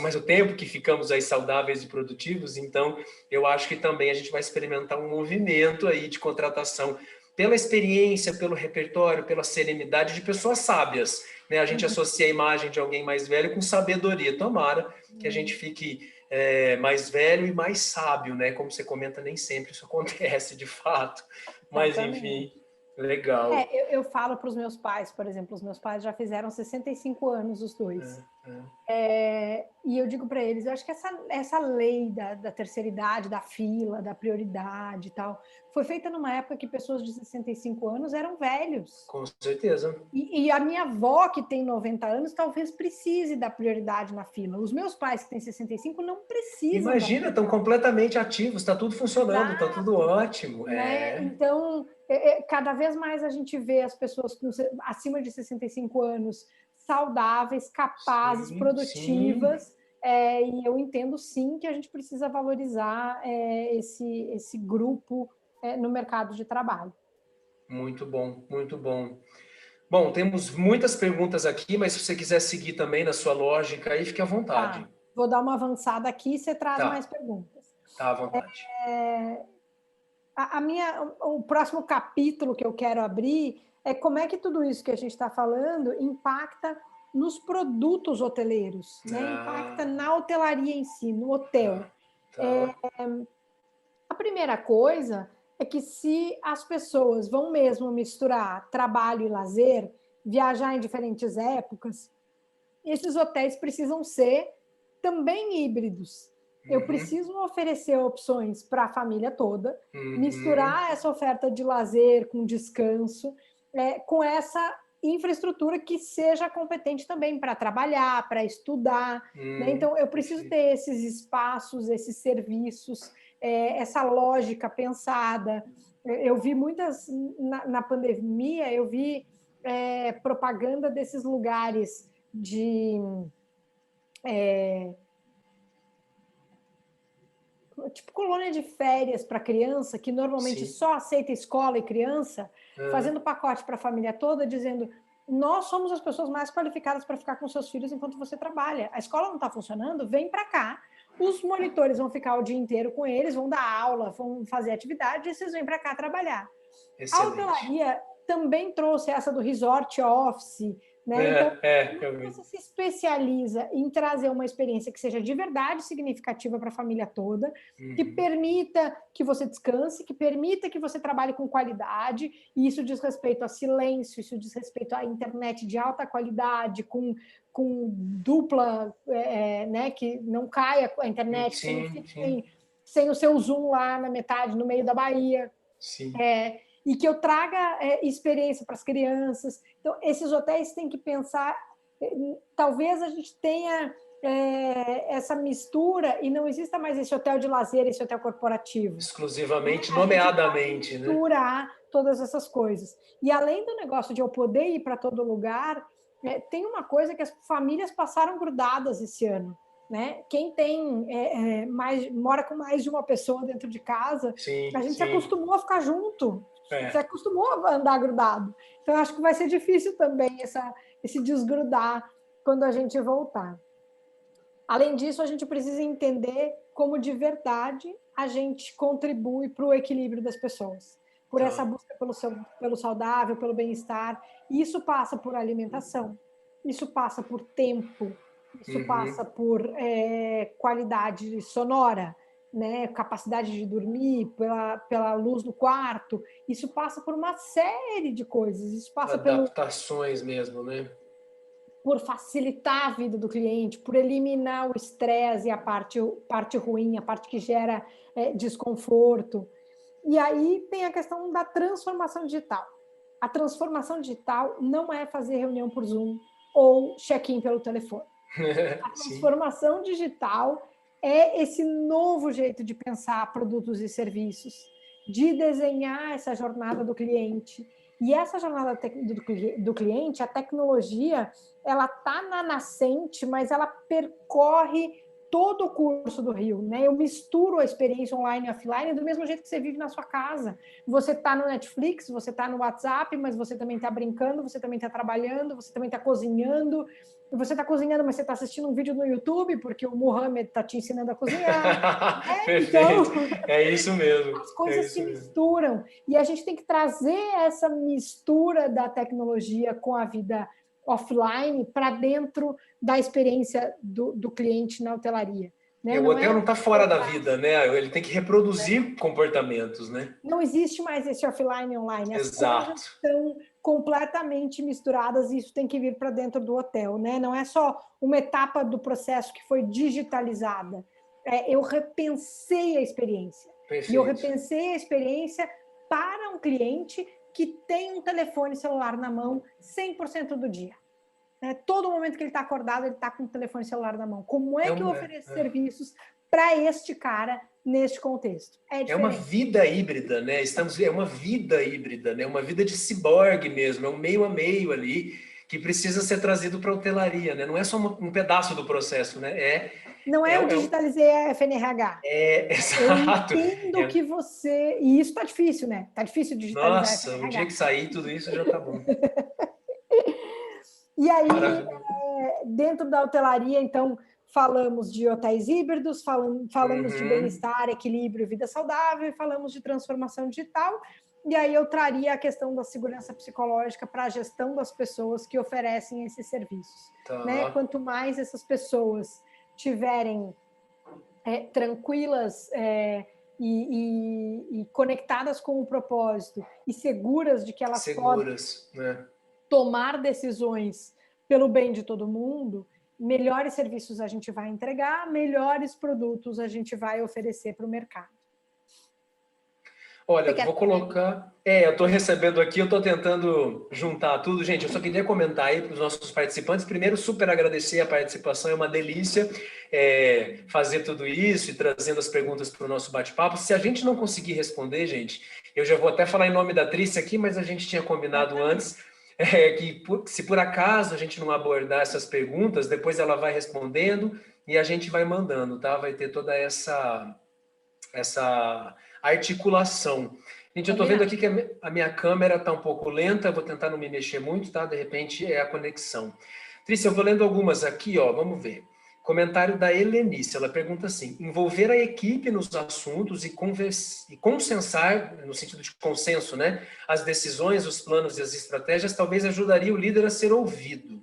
mas o tempo que ficamos aí saudáveis e produtivos. Então, eu acho que também a gente vai experimentar um movimento aí de contratação pela experiência, pelo repertório, pela serenidade de pessoas sábias, né? A gente associa a imagem de alguém mais velho com sabedoria. Tomara que a gente fique mais velho e mais sábio, né? Como você comenta, nem sempre isso acontece de fato. Mas, enfim, legal. Eu falo para os meus pais, por exemplo, os meus pais já fizeram 65 anos, os dois. E eu digo para eles, eu acho que essa lei da terceira idade, da fila, da prioridade e tal, foi feita numa época que pessoas de 65 anos eram velhos. Com certeza. E a minha avó, que tem 90 anos, talvez precise da prioridade na fila. Os meus pais, que têm 65, não precisam. Imagina, estão completamente ativos, está tudo funcionando, está tudo ótimo. Né? Então, cada vez mais a gente vê as pessoas acima de 65 anos saudáveis, capazes, produtivas, e eu entendo sim que a gente precisa valorizar esse grupo no mercado de trabalho. Muito bom, muito bom. Bom, temos muitas perguntas aqui, mas se você quiser seguir também na sua lógica aí, fique à vontade. Tá. Vou dar uma avançada aqui e você traz mais perguntas. Tá à vontade. O próximo capítulo que eu quero abrir é como é que tudo isso que a gente está falando impacta nos produtos hoteleiros, né? Impacta na hotelaria em si, no hotel. A primeira coisa é que se as pessoas vão mesmo misturar trabalho e lazer, viajar em diferentes épocas, esses hotéis precisam ser também híbridos. Eu preciso oferecer opções para a família toda, misturar essa oferta de lazer com descanso, com essa infraestrutura que seja competente também para trabalhar, para estudar. Né? Então, eu preciso ter esses espaços, esses serviços, essa lógica pensada. Eu vi muitas, na pandemia, eu vi propaganda desses lugares de... tipo colônia de férias para criança, que normalmente só aceita escola e criança, fazendo pacote para a família toda, dizendo: nós somos as pessoas mais qualificadas para ficar com seus filhos enquanto você trabalha. A escola não está funcionando, vem para cá. Os monitores vão ficar o dia inteiro com eles, vão dar aula, vão fazer atividade, e vocês vêm para cá trabalhar. Excelente. A hotelaria também trouxe essa do resort office, né? Então, você se especializa em trazer uma experiência que seja de verdade significativa para a família toda, que permita que você descanse, que permita que você trabalhe com qualidade, e isso diz respeito a silêncio, isso diz respeito à internet de alta qualidade, com dupla, né, que não caia a internet, que não fique sem o seu Zoom lá na metade, no meio da Bahia. E que eu traga experiência para as crianças. Então, esses hotéis têm que pensar, talvez a gente tenha essa mistura e não exista mais esse hotel de lazer, esse hotel corporativo. Exclusivamente, nomeadamente. Misturar todas essas coisas. E além do negócio de eu poder ir para todo lugar, tem uma coisa que as famílias passaram grudadas esse ano. Né? Quem tem mora com mais de uma pessoa dentro de casa, a gente se acostumou a ficar junto, se acostumou a andar grudado. Então, acho que vai ser difícil também esse desgrudar quando a gente voltar. Além disso, a gente precisa entender como de verdade a gente contribui para o equilíbrio das pessoas, por essa busca pelo saudável, pelo bem-estar. Isso passa por alimentação, isso passa por tempo, isso passa por qualidade sonora, né? Capacidade de dormir, pela luz no quarto. Isso passa por uma série de coisas. Isso passa adaptações mesmo, né? Por facilitar a vida do cliente, por eliminar o estresse e a parte ruim, a parte que gera desconforto. E aí tem a questão da transformação digital. A transformação digital não é fazer reunião por Zoom ou check-in pelo telefone. A transformação digital é esse novo jeito de pensar produtos e serviços, de desenhar essa jornada do cliente. E essa jornada do cliente, a tecnologia, ela está na nascente, mas ela percorre todo o curso do Rio, né? Eu misturo a experiência online e offline do mesmo jeito que você vive na sua casa. Você está no Netflix, você está no WhatsApp, mas você também está brincando, você também está trabalhando, você também está cozinhando. Você está cozinhando, mas você está assistindo um vídeo no YouTube, porque o Mohamed está te ensinando a cozinhar. Perfeito, então, é isso mesmo. As coisas se misturam. E a gente tem que trazer essa mistura da tecnologia com a vida offline para dentro da experiência do cliente na hotelaria. Né? O hotel não está fora da vida, né? Ele tem que reproduzir comportamentos, né? Não existe mais esse offline e online. As Exato. coisas estão completamente misturadas e isso tem que vir para dentro do hotel, né? Não é só uma etapa do processo que foi digitalizada. Eu repensei a experiência. Perfeito. E eu repensei a experiência para um cliente que tem um telefone celular na mão 100% do dia. Todo momento que ele está acordado, ele está com o telefone celular na mão. Como é que eu ofereço serviços para este cara neste contexto? É uma vida híbrida, né? É uma vida híbrida, né? Uma vida de ciborgue mesmo, é um meio a meio ali que precisa ser trazido para a hotelaria, né? Não é só um pedaço do processo, né? Não eu digitalizei a FNRH. Exato. Eu entendo que você... E isso tá difícil, né? Tá difícil digitalizar a FNRH. Nossa, o dia que sair tudo isso já tá bom. E aí, dentro da hotelaria, então, falamos de hotéis híbridos, falamos de bem-estar, equilíbrio, vida saudável, e falamos de transformação digital. E aí eu traria a questão da segurança psicológica para a gestão das pessoas que oferecem esses serviços. Né? Quanto mais essas pessoas tiverem tranquilas e conectadas com o propósito e seguras de que elas podem tomar decisões pelo bem de todo mundo, melhores serviços a gente vai entregar, melhores produtos a gente vai oferecer para o mercado. Olha, vou colocar... eu estou recebendo aqui, eu estou tentando juntar tudo. Gente, eu só queria comentar aí para os nossos participantes. Primeiro, super agradecer a participação, é uma delícia fazer tudo isso e trazendo as perguntas para o nosso bate-papo. Se a gente não conseguir responder, gente, eu já vou até falar em nome da Trícia aqui, mas a gente tinha combinado antes que se por acaso a gente não abordar essas perguntas, depois ela vai respondendo e a gente vai mandando, tá? Vai ter toda essa articulação. Gente, eu estou vendo aqui que a minha câmera está um pouco lenta, vou tentar não me mexer muito, tá? De repente é a conexão. Trícia, eu vou lendo algumas aqui, ó, vamos ver. Comentário da Helenice, ela pergunta assim: envolver a equipe nos assuntos e consensar, no sentido de consenso, né? As decisões, os planos e as estratégias talvez ajudaria o líder a ser ouvido.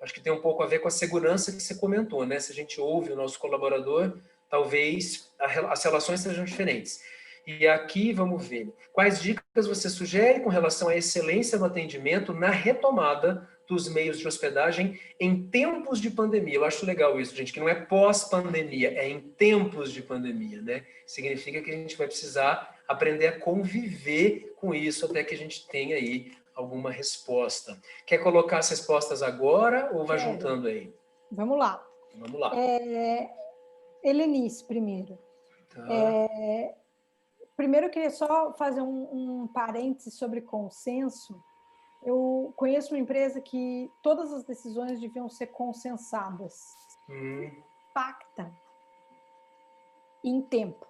Acho que tem um pouco a ver com a segurança que você comentou, né? Se a gente ouve o nosso colaborador, talvez as relações sejam diferentes. E aqui, vamos ver, quais dicas você sugere com relação à excelência no atendimento na retomada dos meios de hospedagem em tempos de pandemia? Eu acho legal isso, gente, que não é pós-pandemia, é em tempos de pandemia, né? Significa que a gente vai precisar aprender a conviver com isso até que a gente tenha aí alguma resposta. Quer colocar as respostas agora ou vai juntando aí? Vamos lá. Vamos lá. Helenice, primeiro. Tá. Primeiro, eu queria só fazer um parêntese sobre consenso. Eu conheço uma empresa que todas as decisões deviam ser consensadas. Pacta em tempo.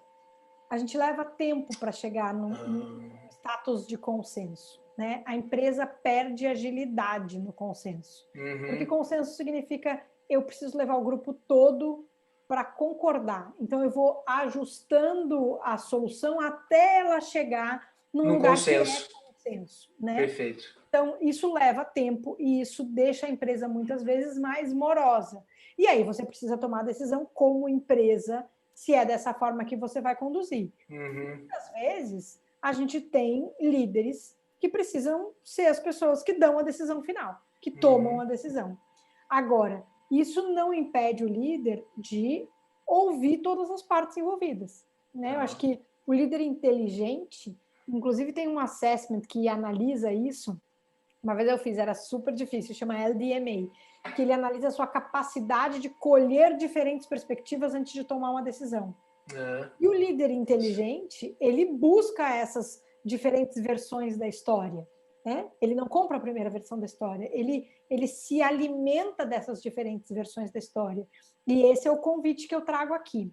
A gente leva tempo para chegar num status de consenso. Né? A empresa perde agilidade no consenso. Porque consenso significa eu preciso levar o grupo todo para concordar. Então, eu vou ajustando a solução até ela chegar num lugar consenso. que é consenso, né? Perfeito. Então, isso leva tempo e isso deixa a empresa muitas vezes mais morosa. E aí você precisa tomar a decisão como empresa, se é dessa forma que você vai conduzir. Muitas vezes, a gente tem líderes que precisam ser as pessoas que dão a decisão final, que tomam a decisão. Agora, isso não impede o líder de ouvir todas as partes envolvidas, né? Eu acho que o líder inteligente, inclusive tem um assessment que analisa isso. Uma vez eu fiz, era super difícil, chama LDMA, que ele analisa a sua capacidade de colher diferentes perspectivas antes de tomar uma decisão. E o líder inteligente, ele busca essas diferentes versões da história, né? Ele não compra a primeira versão da história, ele se alimenta dessas diferentes versões da história. E esse é o convite que eu trago aqui.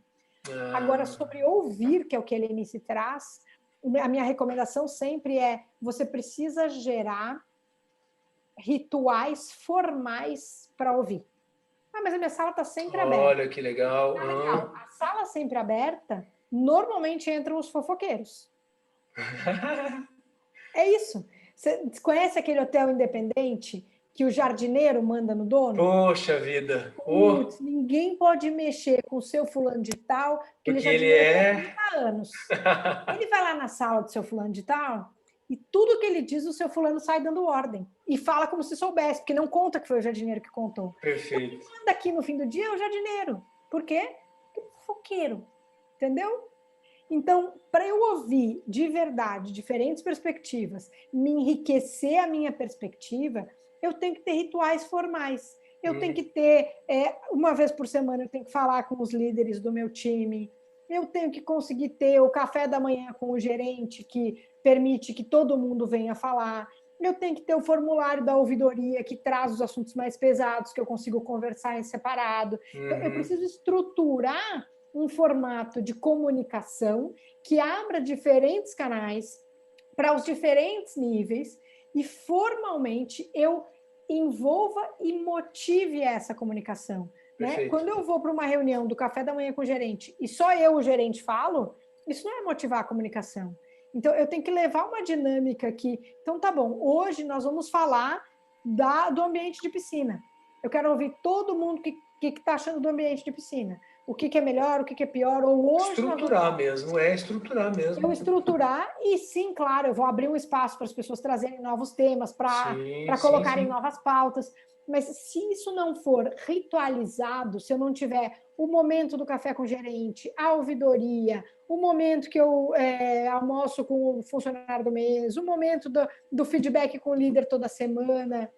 Agora, sobre ouvir, que é o que a Helenice traz, a minha recomendação sempre é: você precisa gerar rituais formais para ouvir. Mas a minha sala está sempre aberta. Olha que legal. Legal. A sala sempre aberta, normalmente entram os fofoqueiros. É isso. Você conhece aquele hotel independente que o jardineiro manda no dono? Poxa vida. Putz, ninguém pode mexer com o seu fulano de tal, porque ele é 30 anos. Ele vai lá na sala do seu fulano de tal e tudo que ele diz, o seu fulano sai dando ordem. E fala como se soubesse, porque não conta que foi o jardineiro que contou. Perfeito. Então, quem manda aqui no fim do dia é o jardineiro. Por quê? Porque é fofoqueiro. Entendeu? Então, para eu ouvir de verdade diferentes perspectivas, me enriquecer a minha perspectiva, eu tenho que ter rituais formais. Eu tenho que ter, uma vez por semana, eu tenho que falar com os líderes do meu time. Eu tenho que conseguir ter o café da manhã com o gerente, que permite que todo mundo venha falar. Eu tenho que ter o formulário da ouvidoria, que traz os assuntos mais pesados, que eu consigo conversar em separado. Então, eu preciso estruturar um formato de comunicação que abra diferentes canais para os diferentes níveis e formalmente eu envolva e motive essa comunicação. Né? Quando eu vou para uma reunião do café da manhã com o gerente e só eu, o gerente, falo, isso não é motivar a comunicação. Então, eu tenho que levar uma dinâmica que... Então, tá bom, hoje nós vamos falar do ambiente de piscina. Eu quero ouvir todo mundo que está achando do ambiente de piscina. O que é melhor, o que é pior, ou hoje... Estruturar mesmo, estruturar mesmo. Eu estruturar e, sim, claro, eu vou abrir um espaço para as pessoas trazerem novos temas, para colocarem novas pautas. Mas se isso não for ritualizado, se eu não tiver o momento do café com o gerente, a ouvidoria, o momento que eu almoço com o funcionário do mês, o momento do feedback com o líder toda semana,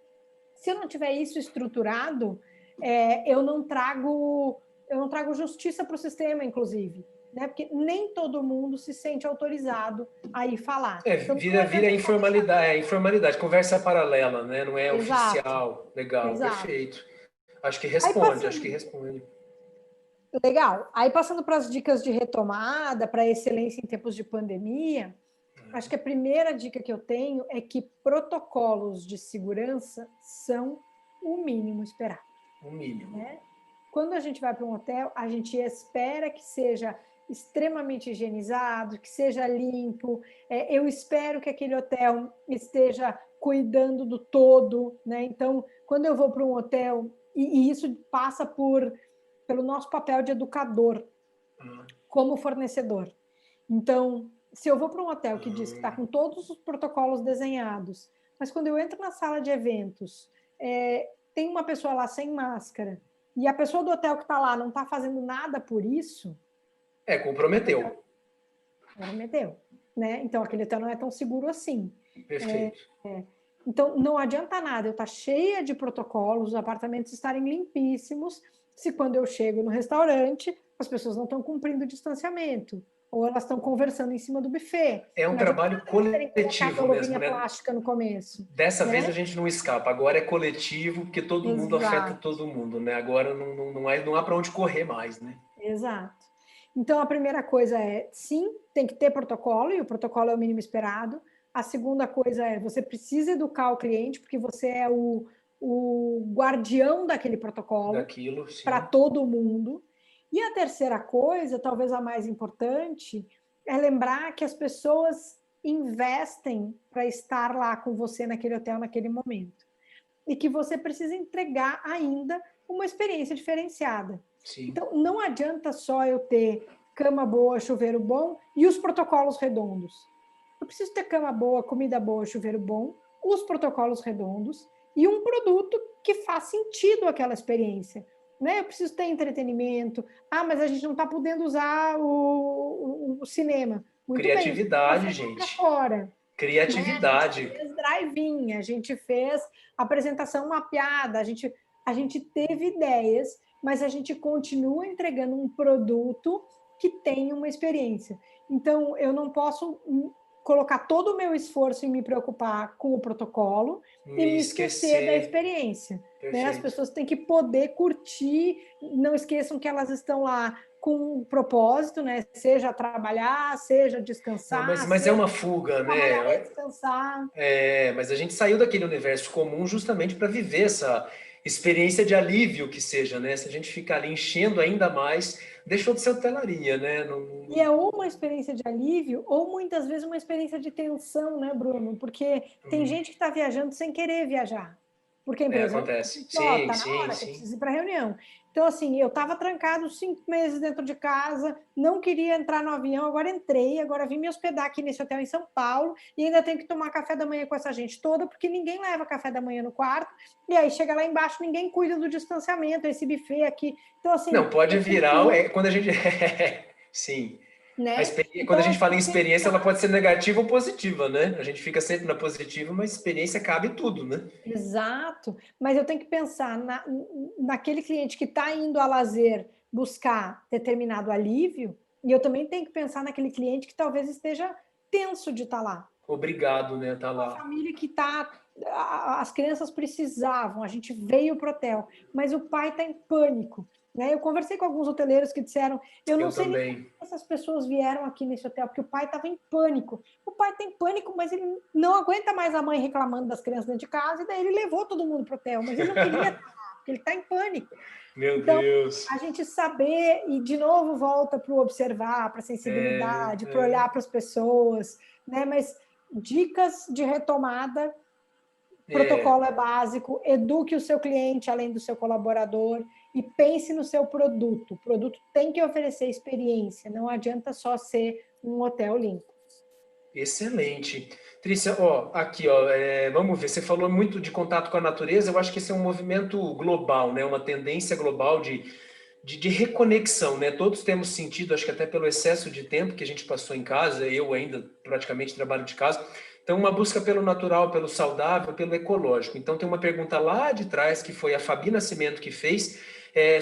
se eu não tiver isso estruturado, eu não trago justiça para o sistema, inclusive. Né? Porque nem todo mundo se sente autorizado a ir falar. Então, vira informalidade, conversa paralela, né? Não é Exato. oficial. Legal, Exato. Perfeito. Acho que responde. Legal. Aí, passando para as dicas de retomada, para excelência em tempos de pandemia, acho que a primeira dica que eu tenho é que protocolos de segurança são o mínimo esperado. O mínimo. Né? Quando a gente vai para um hotel, a gente espera que seja extremamente higienizado, que seja limpo. Eu espero que aquele hotel esteja cuidando do todo, né? Então, quando eu vou para um hotel, e isso passa pelo nosso papel de educador, como fornecedor. Então, se eu vou para um hotel que diz que está com todos os protocolos desenhados, mas quando eu entro na sala de eventos, tem uma pessoa lá sem máscara, e a pessoa do hotel que está lá não está fazendo nada por isso... comprometeu. Né? Então, aquele hotel não é tão seguro assim. Perfeito. Então, não adianta nada eu estar cheia de protocolos, os apartamentos estarem limpíssimos, se quando eu chego no restaurante, as pessoas não estão cumprindo o distanciamento, ou elas estão conversando em cima do buffet. É um trabalho coletivo mesmo, né? Plástica no começo. Dessa vez a gente não escapa, agora é coletivo, porque todo mundo afeta todo mundo, né? Agora não há para onde correr mais, né? Exato. Então, a primeira coisa sim, tem que ter protocolo, e o protocolo é o mínimo esperado. A segunda coisa você precisa educar o cliente, porque você é o guardião daquele protocolo para todo mundo. E a terceira coisa, talvez a mais importante, é lembrar que as pessoas investem para estar lá com você naquele hotel, naquele momento. E que você precisa entregar ainda uma experiência diferenciada. Sim. Então, não adianta só eu ter cama boa, chuveiro bom e os protocolos redondos. Eu preciso ter cama boa, comida boa, chuveiro bom, os protocolos redondos e um produto que faz sentido aquela experiência. Né? Eu preciso ter entretenimento. Ah, mas a gente não está podendo usar o cinema. Muito Criatividade, bem, gente. fora. Criatividade. Né? A gente fez drive-in, a gente fez apresentação mapeada, a gente teve ideias, mas a gente continua entregando um produto que tem uma experiência. Então, eu não posso colocar todo o meu esforço em me preocupar com o protocolo e me esquecer da experiência. Né? As pessoas têm que poder curtir, não esqueçam que elas estão lá com um propósito, né? Seja trabalhar, seja descansar. Não, mas é uma fuga, né? Descansar. Mas a gente saiu daquele universo comum justamente para viver essa experiência de alívio que seja, né? Se a gente ficar ali enchendo ainda mais, deixou de ser hotelaria, né? E é ou uma experiência de alívio, ou muitas vezes uma experiência de tensão, né, Bruno? Porque tem gente que está viajando sem querer viajar. Porque a empresa acontece. Sim, tá na hora, que eu preciso ir para reunião. Então, assim, eu estava trancado 5 meses dentro de casa, não queria entrar no avião, agora entrei, agora vim me hospedar aqui nesse hotel em São Paulo e ainda tenho que tomar café da manhã com essa gente toda, porque ninguém leva café da manhã no quarto, e aí chega lá embaixo, ninguém cuida do distanciamento, esse buffet aqui. Então, assim... Não, pode virar... quando a gente... Sim. Né? Quando a gente fala em experiência, ela pode ser negativa ou positiva, né? A gente fica sempre na positiva, mas experiência cabe tudo, né? Exato. Mas eu tenho que pensar naquele cliente que está indo a lazer buscar determinado alívio, e eu também tenho que pensar naquele cliente que talvez esteja tenso de estar lá. Obrigado, né? Tá lá. Uma família que está... As crianças precisavam, a gente veio para o hotel, mas o pai está em pânico. Né? Eu conversei com alguns hoteleiros que disseram, eu não sei nem como essas pessoas vieram aqui nesse hotel, porque o pai estava em pânico. O pai tem pânico, mas ele não aguenta mais a mãe reclamando das crianças dentro de casa, e daí ele levou todo mundo para o hotel, mas ele não queria estar lá, porque ele está em pânico. Meu Deus! A gente saber, e de novo volta para o observar, para a sensibilidade, para olhar para as pessoas, né? Mas dicas de retomada, protocolo é básico, eduque o seu cliente além do seu colaborador e pense no seu produto. O produto tem que oferecer experiência, não adianta só ser um hotel limpo. Excelente. Trícia, aqui, vamos ver, você falou muito de contato com a natureza, eu acho que esse é um movimento global, né? Uma tendência global de reconexão, né? Todos temos sentido, acho que até pelo excesso de tempo que a gente passou em casa, eu ainda praticamente trabalho de casa, então uma busca pelo natural, pelo saudável, pelo ecológico. Então tem uma pergunta lá de trás, que foi a Fabi Nascimento que fez,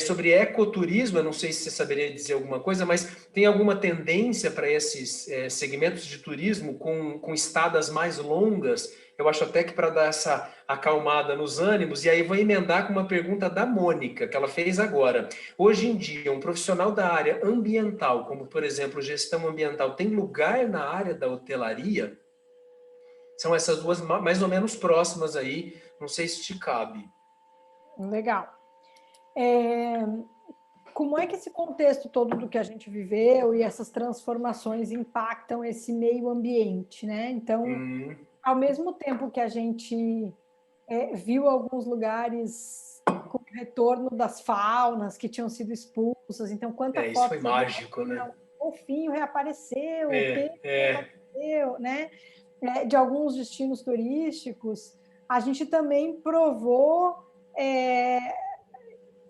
sobre ecoturismo, eu não sei se você saberia dizer alguma coisa, mas tem alguma tendência para esses segmentos de turismo com estadas mais longas? Eu acho até que para dar essa acalmada nos ânimos, e aí vou emendar com uma pergunta da Mônica, que ela fez agora. Hoje em dia, um profissional da área ambiental, como por exemplo gestão ambiental, tem lugar na área da hotelaria? São essas duas mais ou menos próximas aí, não sei se te cabe. Legal. Como é que esse contexto todo do que a gente viveu e essas transformações impactam esse meio ambiente, né? Então, ao mesmo tempo que a gente viu alguns lugares com o retorno das faunas que tinham sido expulsas, então quanta foto... Isso foi mágico, né? O golfinho reapareceu, o peixe reapareceu, né? De alguns destinos turísticos, a gente também provou...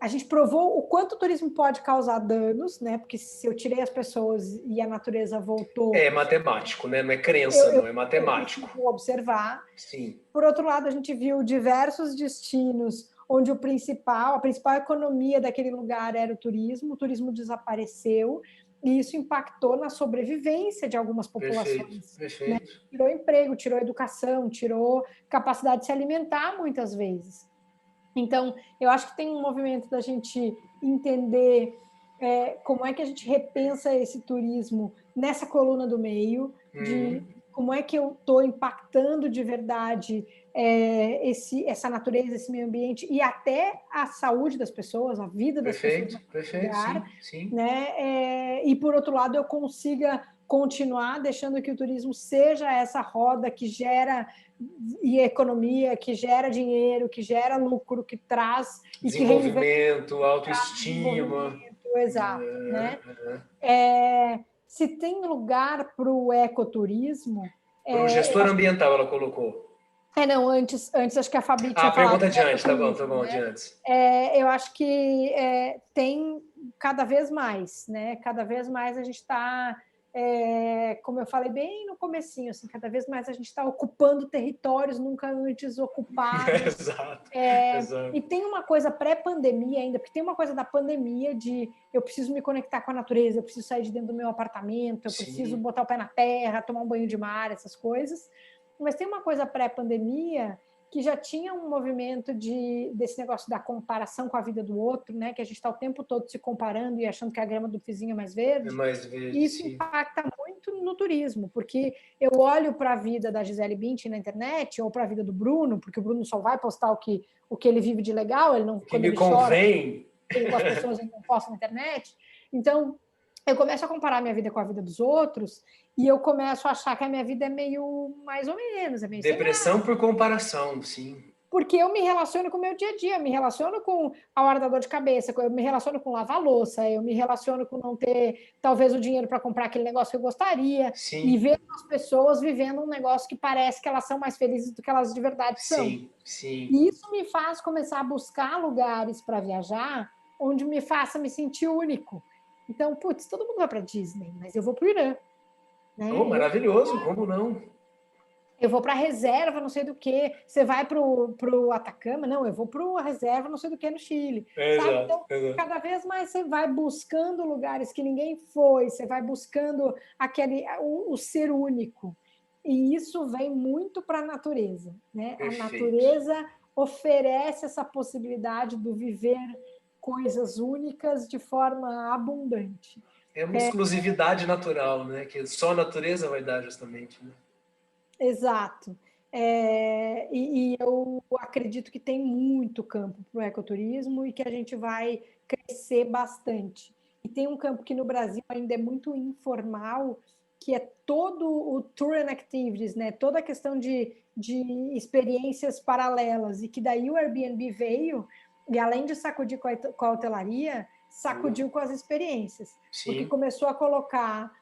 A gente provou o quanto o turismo pode causar danos, né? Porque se eu tirei as pessoas e a natureza voltou... É matemático, né? Não é crença, não, é matemático. Eu observar. Sim. Por outro lado, a gente viu diversos destinos onde a principal economia daquele lugar era o turismo desapareceu, e isso impactou na sobrevivência de algumas populações. Perfeito. Né? Tirou emprego, tirou educação, tirou capacidade de se alimentar muitas vezes. Então, eu acho que tem um movimento da gente entender como é que a gente repensa esse turismo nessa coluna do meio, de como é que eu estou impactando de verdade essa natureza, esse meio ambiente e até a saúde das pessoas, a vida das pessoas Perfeito, lugar, sim. né? E por outro lado eu consiga continuar deixando que o turismo seja essa roda que gera e economia, que gera dinheiro, que gera lucro, que traz e que desenvolvimento, autoestima. Exato, né? Se tem lugar para o ecoturismo... Para o gestor ambiental, ela colocou. Não, antes acho que a Fabi tinha falado. Pergunta de antes, tá bom, né? de antes. Eu acho que tem cada vez mais, né? Cada vez mais a gente está, como eu falei bem no comecinho, assim, cada vez mais a gente está ocupando territórios nunca antes ocupados. Exato. E tem uma coisa pré-pandemia ainda, porque tem uma coisa da pandemia de eu preciso me conectar com a natureza, eu preciso sair de dentro do meu apartamento, eu preciso botar o pé na terra, tomar um banho de mar, essas coisas. Mas tem uma coisa pré-pandemia que já tinha um movimento desse negócio da comparação com a vida do outro, né? Que a gente está o tempo todo se comparando e achando que a grama do vizinho é mais verde. E isso impacta muito no turismo, porque eu olho para a vida da Gisele Bündchen na internet ou para a vida do Bruno, porque o Bruno só vai postar o que ele vive de legal, ele não, quando ele convém. chora com as pessoas, ele não posta na internet. Então, eu começo a comparar minha vida com a vida dos outros e eu começo a achar que a minha vida é meio mais ou menos. É meio depressão por comparação, sim. Porque eu me relaciono com o meu dia a dia, eu me relaciono com a hora da dor de cabeça, eu me relaciono com lavar louça, eu me relaciono com não ter, talvez, o dinheiro para comprar aquele negócio que eu gostaria, e ver as pessoas vivendo um negócio que parece que elas são mais felizes do que elas de verdade são. Sim. E isso me faz começar a buscar lugares para viajar onde me faça me sentir único. Então, putz, todo mundo vai para Disney, mas eu vou para o Irã. Né? Maravilhoso, como não? Eu vou para a reserva, não sei do que. Você vai para o Atacama? Não, eu vou para a reserva, não sei do que, no Chile. Sabe? Então, cada vez mais você vai buscando lugares que ninguém foi, você vai buscando o ser único. E isso vem muito para a natureza. Né? A natureza oferece essa possibilidade do viver coisas únicas de forma abundante. É uma exclusividade natural, né? Que só a natureza vai dar, justamente. Né? Exato. E eu acredito que tem muito campo para o ecoturismo e que a gente vai crescer bastante. E tem um campo que no Brasil ainda é muito informal, que é todo o Tour and Activities, né? Toda a questão de experiências paralelas, e que daí o Airbnb veio e, além de sacudir com a hotelaria, sacudiu com as experiências. Porque começou a colocar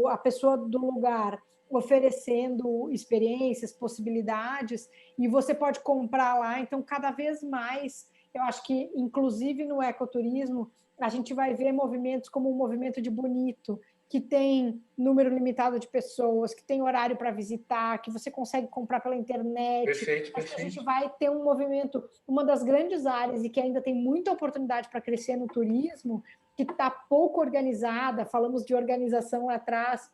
a pessoa do lugar oferecendo experiências, possibilidades, e você pode comprar lá. Então, cada vez mais, eu acho que, inclusive no ecoturismo, a gente vai ver movimentos como o movimento de Bonito, que tem número limitado de pessoas, que tem horário para visitar, que você consegue comprar pela internet. Perfeito. A gente vai ter um movimento, uma das grandes áreas e que ainda tem muita oportunidade para crescer no turismo, que está pouco organizada, falamos de organização lá atrás,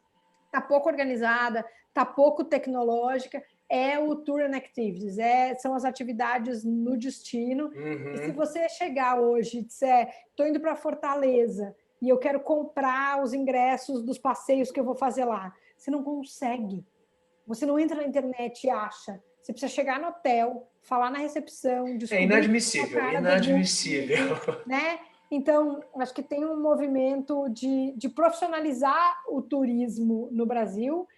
está pouco organizada, está pouco tecnológica, é o Tour and Activities, são as atividades no destino. E se você chegar hoje e disser, estou indo para Fortaleza e eu quero comprar os ingressos dos passeios que eu vou fazer lá, você não consegue. Você não entra na internet e acha. Você precisa chegar no hotel, falar na recepção, descobrir... É inadmissível. Né? Então, acho que tem um movimento de profissionalizar o turismo no Brasil,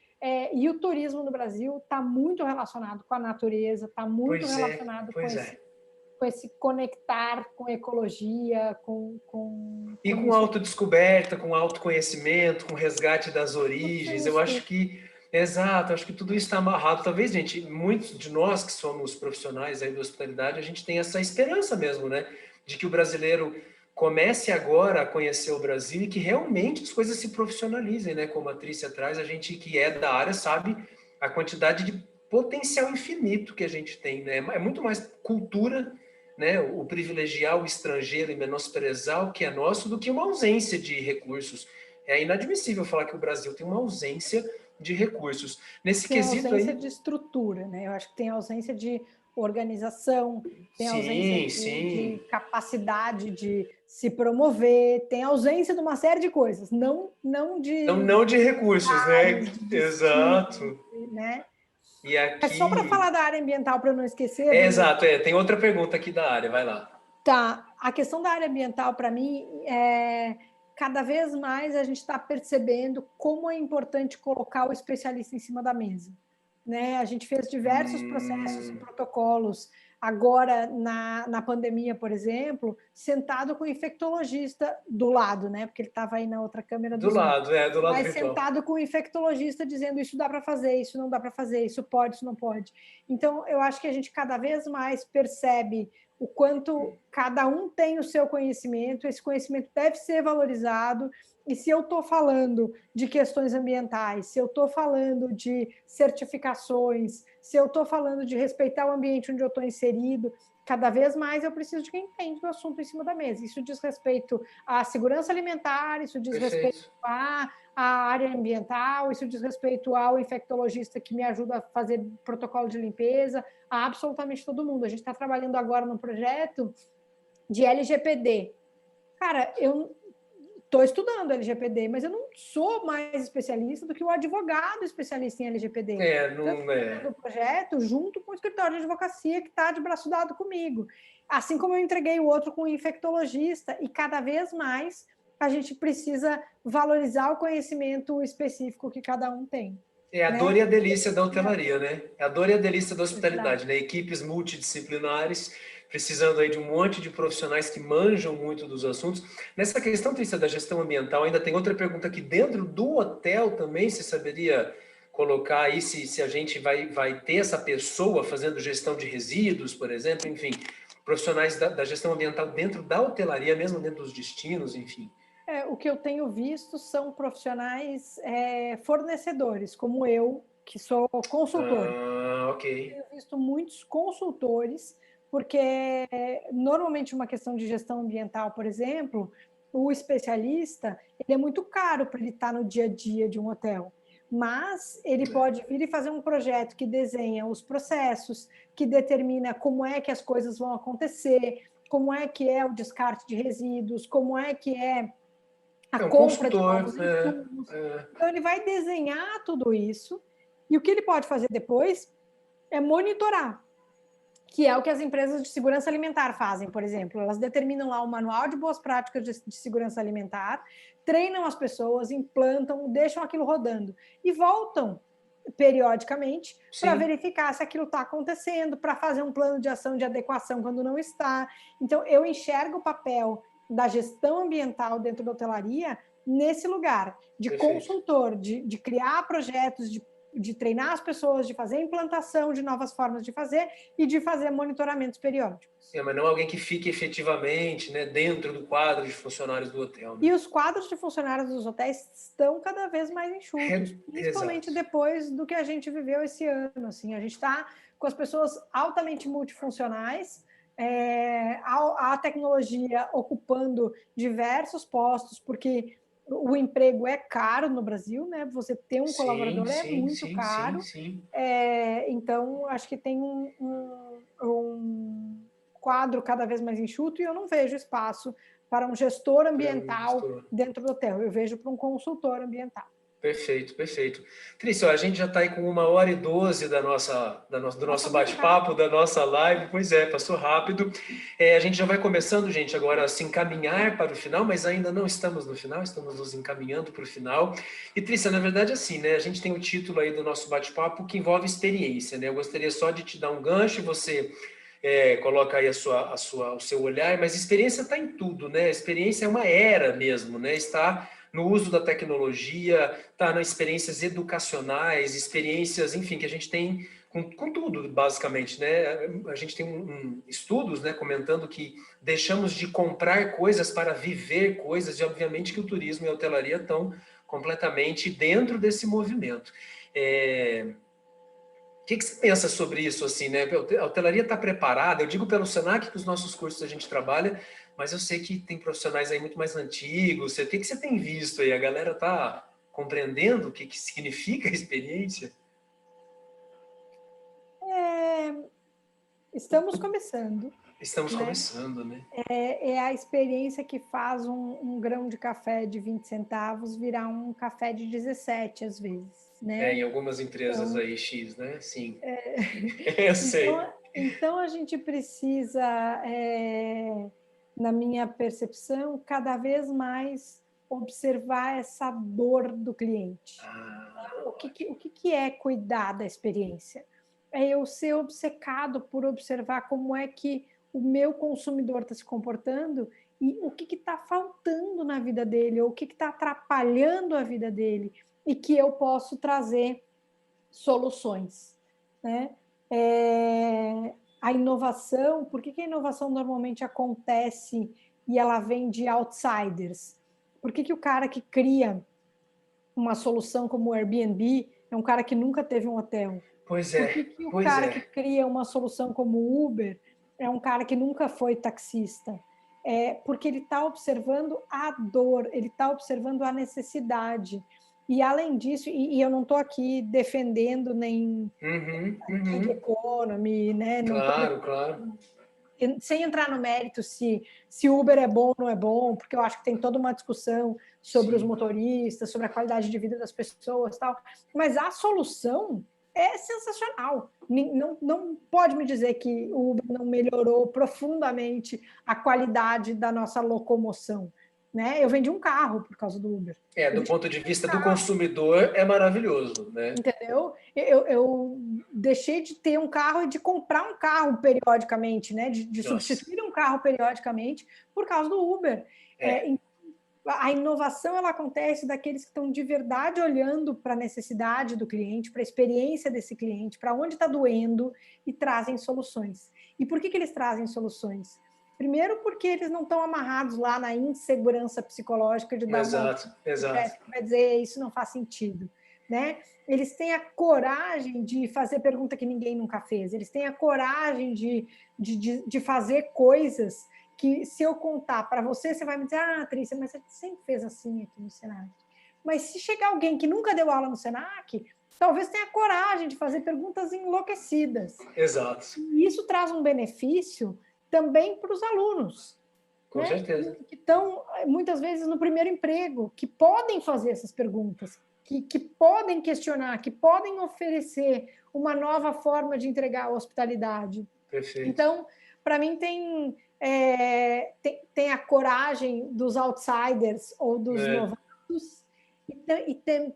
e o turismo no Brasil está muito relacionado com a natureza, está muito relacionado com esse conectar com a ecologia, com autodescoberta, com autoconhecimento, com resgate das origens. Eu acho que, acho que tudo isso está amarrado. Talvez, gente, muitos de nós que somos profissionais aí da hospitalidade, a gente tem essa esperança mesmo, né? De que o brasileiro comece agora a conhecer o Brasil e que realmente as coisas se profissionalizem, né? Como a Trícia traz, a gente que é da área sabe a quantidade de potencial infinito que a gente tem, né? É muito mais cultura, né? O privilegiar o estrangeiro e menosprezar o que é nosso do que uma ausência de recursos. É inadmissível falar que o Brasil tem uma ausência de recursos. Nesse quesito ausência de estrutura, né? Eu acho que tem ausência de organização, tem ausência de capacidade de se promover, tem ausência de uma série de coisas, não de recursos, né? de Exato. né? E É só para aqui... falar da área ambiental, para não esquecer, Exato, tem outra pergunta aqui da área, vai lá. Tá, a questão da área ambiental, para mim, cada vez mais a gente está percebendo como é importante colocar o especialista em cima da mesa. Né? A gente fez diversos processos e protocolos, agora na pandemia, por exemplo, sentado com o infectologista do lado, né? Porque ele estava aí na outra câmera do Zoom. Do lado Mas virtual. sentado com o infectologista dizendo isso dá para fazer, isso não dá para fazer, isso pode, isso não pode. Então, eu acho que a gente cada vez mais percebe o quanto cada um tem o seu conhecimento, esse conhecimento deve ser valorizado, e se eu estou falando de questões ambientais, se eu estou falando de certificações, se eu estou falando de respeitar o ambiente onde eu estou inserido, cada vez mais eu preciso de quem entende o assunto em cima da mesa. Isso diz respeito à segurança alimentar, isso diz respeito à área ambiental, isso diz respeito ao infectologista que me ajuda a fazer protocolo de limpeza, a absolutamente todo mundo. A gente está trabalhando agora num projeto de LGPD. Cara, eu estou estudando LGPD, mas eu não sou mais especialista do que o advogado especialista em LGPD. Não é. O projeto junto com o escritório de advocacia que está de braço dado comigo. Assim como eu entreguei o outro com o infectologista, e cada vez mais a gente precisa valorizar o conhecimento específico que cada um tem. É a dor e a delícia da hotelaria, né? É a dor e a delícia da hospitalidade, né? Equipes multidisciplinares, precisando aí de um monte de profissionais que manjam muito dos assuntos. Nessa questão, Trícia, da gestão ambiental, ainda tem outra pergunta aqui. Dentro do hotel também, você saberia colocar aí se a gente vai ter essa pessoa fazendo gestão de resíduos, por exemplo, enfim, profissionais da gestão ambiental dentro da hotelaria, mesmo dentro dos destinos, enfim. O que eu tenho visto são profissionais fornecedores, como eu, que sou consultora. Ok. Tenho visto muitos consultores, porque normalmente uma questão de gestão ambiental, por exemplo, o especialista ele é muito caro para ele estar no dia a dia de um hotel. Mas ele pode vir e fazer um projeto que desenha os processos, que determina como é que as coisas vão acontecer, como é que é o descarte de resíduos, como é que é a compra de novos insumos. Então, ele vai desenhar tudo isso, e o que ele pode fazer depois é monitorar, que é o que as empresas de segurança alimentar fazem, por exemplo. Elas determinam lá um manual de boas práticas de segurança alimentar, treinam as pessoas, implantam, deixam aquilo rodando e voltam periodicamente para verificar se aquilo está acontecendo, para fazer um plano de ação de adequação quando não está. Então, eu enxergo o papel da gestão ambiental dentro da hotelaria nesse lugar, de consultor, de criar projetos, de treinar as pessoas, de fazer implantação de novas formas de fazer e de fazer monitoramentos periódicos. Mas não alguém que fique efetivamente, né, dentro do quadro de funcionários do hotel. Né? E os quadros de funcionários dos hotéis estão cada vez mais enxutos, principalmente depois do que a gente viveu esse ano. Assim, a gente está com as pessoas altamente multifuncionais, a tecnologia ocupando diversos postos, porque o emprego é caro no Brasil, né? Você ter um colaborador é muito caro. Então, acho que tem um quadro cada vez mais enxuto, e eu não vejo espaço para um gestor ambiental dentro do hotel. Eu vejo para um consultor ambiental. Perfeito, perfeito. Trícia, a gente já está aí com 1h12 do nosso bate-papo, da nossa live. Pois é, passou rápido. A gente já vai começando, gente, agora a se encaminhar para o final, mas ainda não estamos no final, estamos nos encaminhando para o final. E, Trícia, na verdade, assim, né? A gente tem o título aí do nosso bate-papo que envolve experiência, né? Eu gostaria só de te dar um gancho, você coloca aí o seu olhar, mas experiência está em tudo, né? Experiência é uma era mesmo, né? Está no uso da tecnologia, está nas experiências educacionais, experiências, enfim, que a gente tem com tudo, basicamente, né? A gente tem estudos, né, comentando que deixamos de comprar coisas para viver coisas, e obviamente que o turismo e a hotelaria estão completamente dentro desse movimento. O que você pensa sobre isso, assim, né? A hotelaria está preparada? Eu digo pelo Senac que os nossos cursos a gente trabalha, mas eu sei que tem profissionais aí muito mais antigos. O que você tem visto aí? A galera está compreendendo o que significa a experiência? Estamos começando. Estamos né? começando, né? É a experiência que faz um grão de café de 20 centavos virar um café de 17, às vezes, né? Em algumas empresas Então, aí, X, né? Sim, eu sei. então a gente precisa, na minha percepção, cada vez mais observar essa dor do cliente. Ah, O que é cuidar da experiência? É eu ser obcecado por observar como é que o meu consumidor está se comportando e o que está faltando na vida dele, ou o que está atrapalhando a vida dele, e que eu posso trazer soluções, né? A inovação, por que a inovação normalmente acontece e ela vem de outsiders? Por que o cara que cria uma solução como o Airbnb é um cara que nunca teve um hotel? pois Por é, que o pois cara que é. cria uma solução como o Uber é um cara que nunca foi taxista? Porque ele está observando a dor, ele está observando a necessidade. E além disso, e eu não estou aqui defendendo nem Uhum, gig uhum. economy, né? Não estou Claro, claro. sem entrar no mérito se Uber é bom ou não é bom, porque eu acho que tem toda uma discussão sobre os Sim. motoristas, sobre a qualidade de vida das pessoas, tal. Mas a solução é sensacional. Não pode me dizer que o Uber não melhorou profundamente a qualidade da nossa locomoção, né? Eu vendi um carro por causa do Uber. Eu Do deixei ponto de de ter um vista do carro, consumidor, é maravilhoso, né? entendeu? Eu deixei de ter um carro e de comprar um carro periodicamente, né? De Nossa, substituir um carro periodicamente por causa do Uber. é, A inovação ela acontece daqueles que estão de verdade olhando para a necessidade do cliente, para a experiência desse cliente, para onde está doendo e trazem soluções. E por que eles trazem soluções? Primeiro, porque eles não estão amarrados lá na insegurança psicológica de dar uma ordem exato, do exato. chefe que vai dizer isso não faz sentido, né? Eles têm a coragem de fazer pergunta que ninguém nunca fez. Eles têm a coragem de fazer coisas que, se eu contar para você, você vai me dizer, Trícia, mas você sempre fez assim aqui no Senac. Mas se chegar alguém que nunca deu aula no Senac, talvez tenha coragem de fazer perguntas enlouquecidas. Exato, E isso traz um benefício também para os alunos, com né? certeza. Que estão, muitas vezes, no primeiro emprego, que podem fazer essas perguntas, que podem questionar, que podem oferecer uma nova forma de entregar a hospitalidade. Perfeito. Então, para mim, tem a coragem dos outsiders ou dos É, novatos,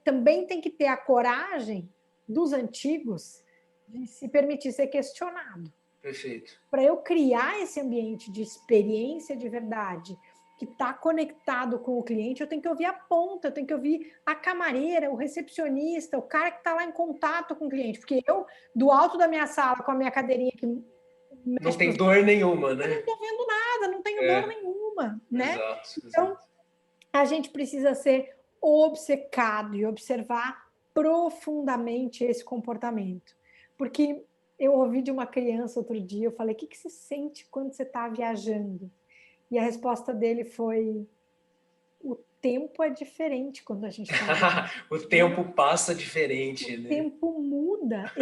também tem que ter a coragem dos antigos de se permitir ser questionado. perfeito. Para eu criar esse ambiente de experiência de verdade, que está conectado com o cliente, eu tenho que ouvir a ponta, eu tenho que ouvir a camareira, o recepcionista, o cara que está lá em contato com o cliente. Porque eu, do alto da minha sala, com a minha cadeirinha que Não mexe para tem os dor nenhuma, eu não né? estou vendo nada, não tenho dor É, nenhuma, né? exato, Então, exato. a gente precisa ser obcecado e observar profundamente esse comportamento. Porque eu ouvi de uma criança outro dia, eu falei, o que você sente quando você está viajando? E a resposta dele foi, o tempo é diferente quando a gente está viajando. O tempo passa diferente, O né? tempo muda.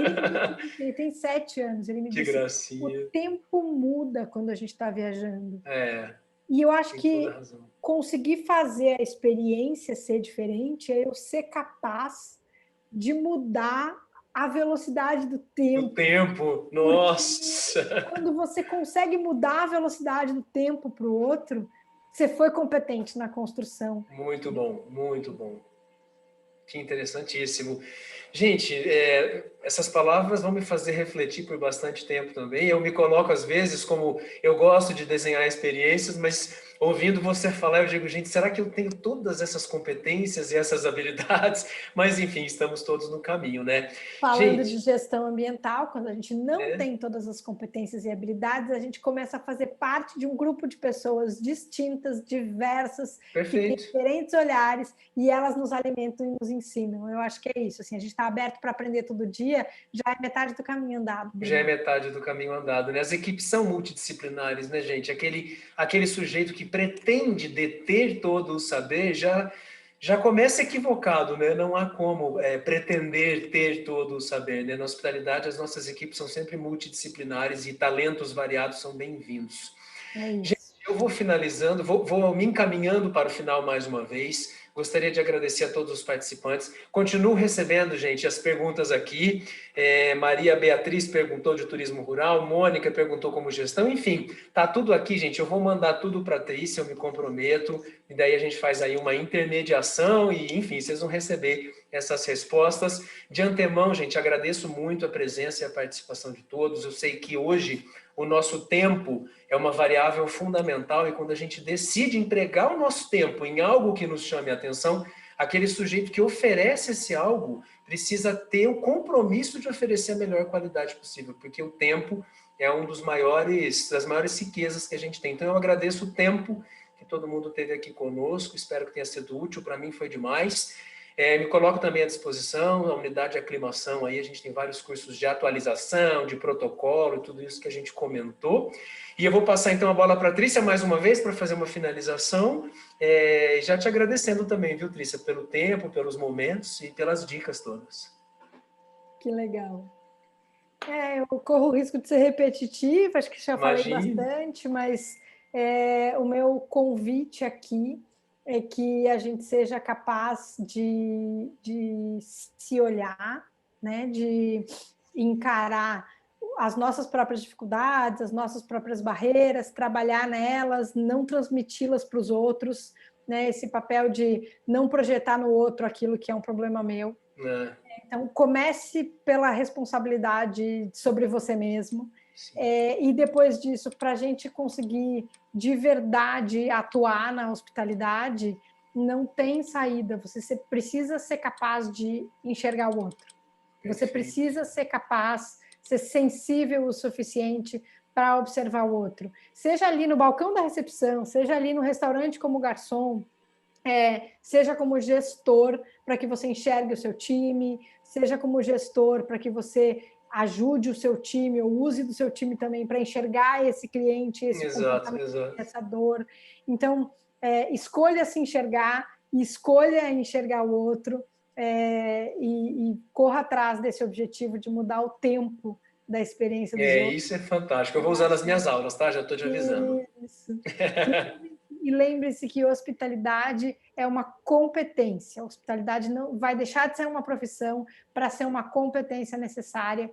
Ele tem 7 anos, ele me Que disse, o gracinha. tempo muda quando a gente está viajando. É, E eu acho tem toda a que razão. conseguir fazer a experiência ser diferente é eu ser capaz de mudar a velocidade do Do tempo. tempo, Porque nossa! quando você consegue mudar a velocidade do tempo para o outro, você foi competente na construção. Muito bom, muito bom. Que interessantíssimo. Gente, essas palavras vão me fazer refletir por bastante tempo também. Eu me coloco, às vezes, como eu gosto de desenhar experiências, mas ouvindo você falar, eu digo, gente, será que eu tenho todas essas competências e essas habilidades? Mas, enfim, estamos todos no caminho, né? Falando de Gente, gestão ambiental, quando a gente não né? tem todas as competências e habilidades, a gente começa a fazer parte de um grupo de pessoas distintas, diversas, que têm Perfeito. diferentes olhares e elas nos alimentam e nos ensinam. Eu acho que é isso. Assim, a gente está aberto para aprender todo dia, já é metade do caminho andado, Já é Bruno. metade do caminho andado, né? As equipes são multidisciplinares, né, gente? Aquele sujeito que pretende deter todo o saber já começa equivocado, né? Não há como pretender ter todo o saber, né? Na hospitalidade, as nossas equipes são sempre multidisciplinares e talentos variados são bem-vindos. É Gente, isso. eu vou finalizando, vou me encaminhando para o final mais uma vez. Gostaria de agradecer a todos os participantes. Continuo recebendo, gente, as perguntas aqui. Maria Beatriz perguntou de turismo rural, Mônica perguntou como gestão, enfim, tá tudo aqui, gente. Eu vou mandar tudo para a Trícia, eu me comprometo, e daí a gente faz aí uma intermediação e, enfim, vocês vão receber essas respostas. De antemão, gente, agradeço muito a presença e a participação de todos. Eu sei que hoje o nosso tempo é uma variável fundamental e quando a gente decide empregar o nosso tempo em algo que nos chame a atenção, aquele sujeito que oferece esse algo precisa ter o compromisso de oferecer a melhor qualidade possível, porque o tempo é um das maiores riquezas que a gente tem. Então eu agradeço o tempo que todo mundo teve aqui conosco, espero que tenha sido útil, para mim foi demais. Me coloco também à disposição, a unidade de aclimação, aí a gente tem vários cursos de atualização, de protocolo, tudo isso que a gente comentou. E eu vou passar então a bola para a Trícia mais uma vez para fazer uma finalização, já te agradecendo também, viu, Trícia, pelo tempo, pelos momentos e pelas dicas todas. Que legal. Eu corro o risco de ser repetitiva, acho que já falei bastante, mas o meu convite aqui é que a gente seja capaz de se olhar, né, de encarar as nossas próprias dificuldades, as nossas próprias barreiras, trabalhar nelas, não transmiti-las para os outros, né, esse papel de não projetar no outro aquilo que é um problema meu. Então, comece pela responsabilidade sobre você mesmo. E depois disso, para a gente conseguir de verdade atuar na hospitalidade, não tem saída. Você precisa ser capaz de enxergar o outro. Você precisa ser capaz, ser sensível o suficiente para observar o outro. Seja ali no balcão da recepção, seja ali no restaurante como garçom, seja como gestor para que você enxergue o seu time, seja como gestor para que você ajude o seu time ou use do seu time também para enxergar esse cliente, esse comportamento, essa dor. Então, escolha se enxergar, escolha enxergar o outro e corra atrás desse objetivo de mudar o tempo da experiência dos outros. Isso é fantástico. Eu vou usar nas minhas aulas, tá? Já estou te avisando. Isso. E lembre-se que hospitalidade é uma competência. A hospitalidade não vai deixar de ser uma profissão para ser uma competência necessária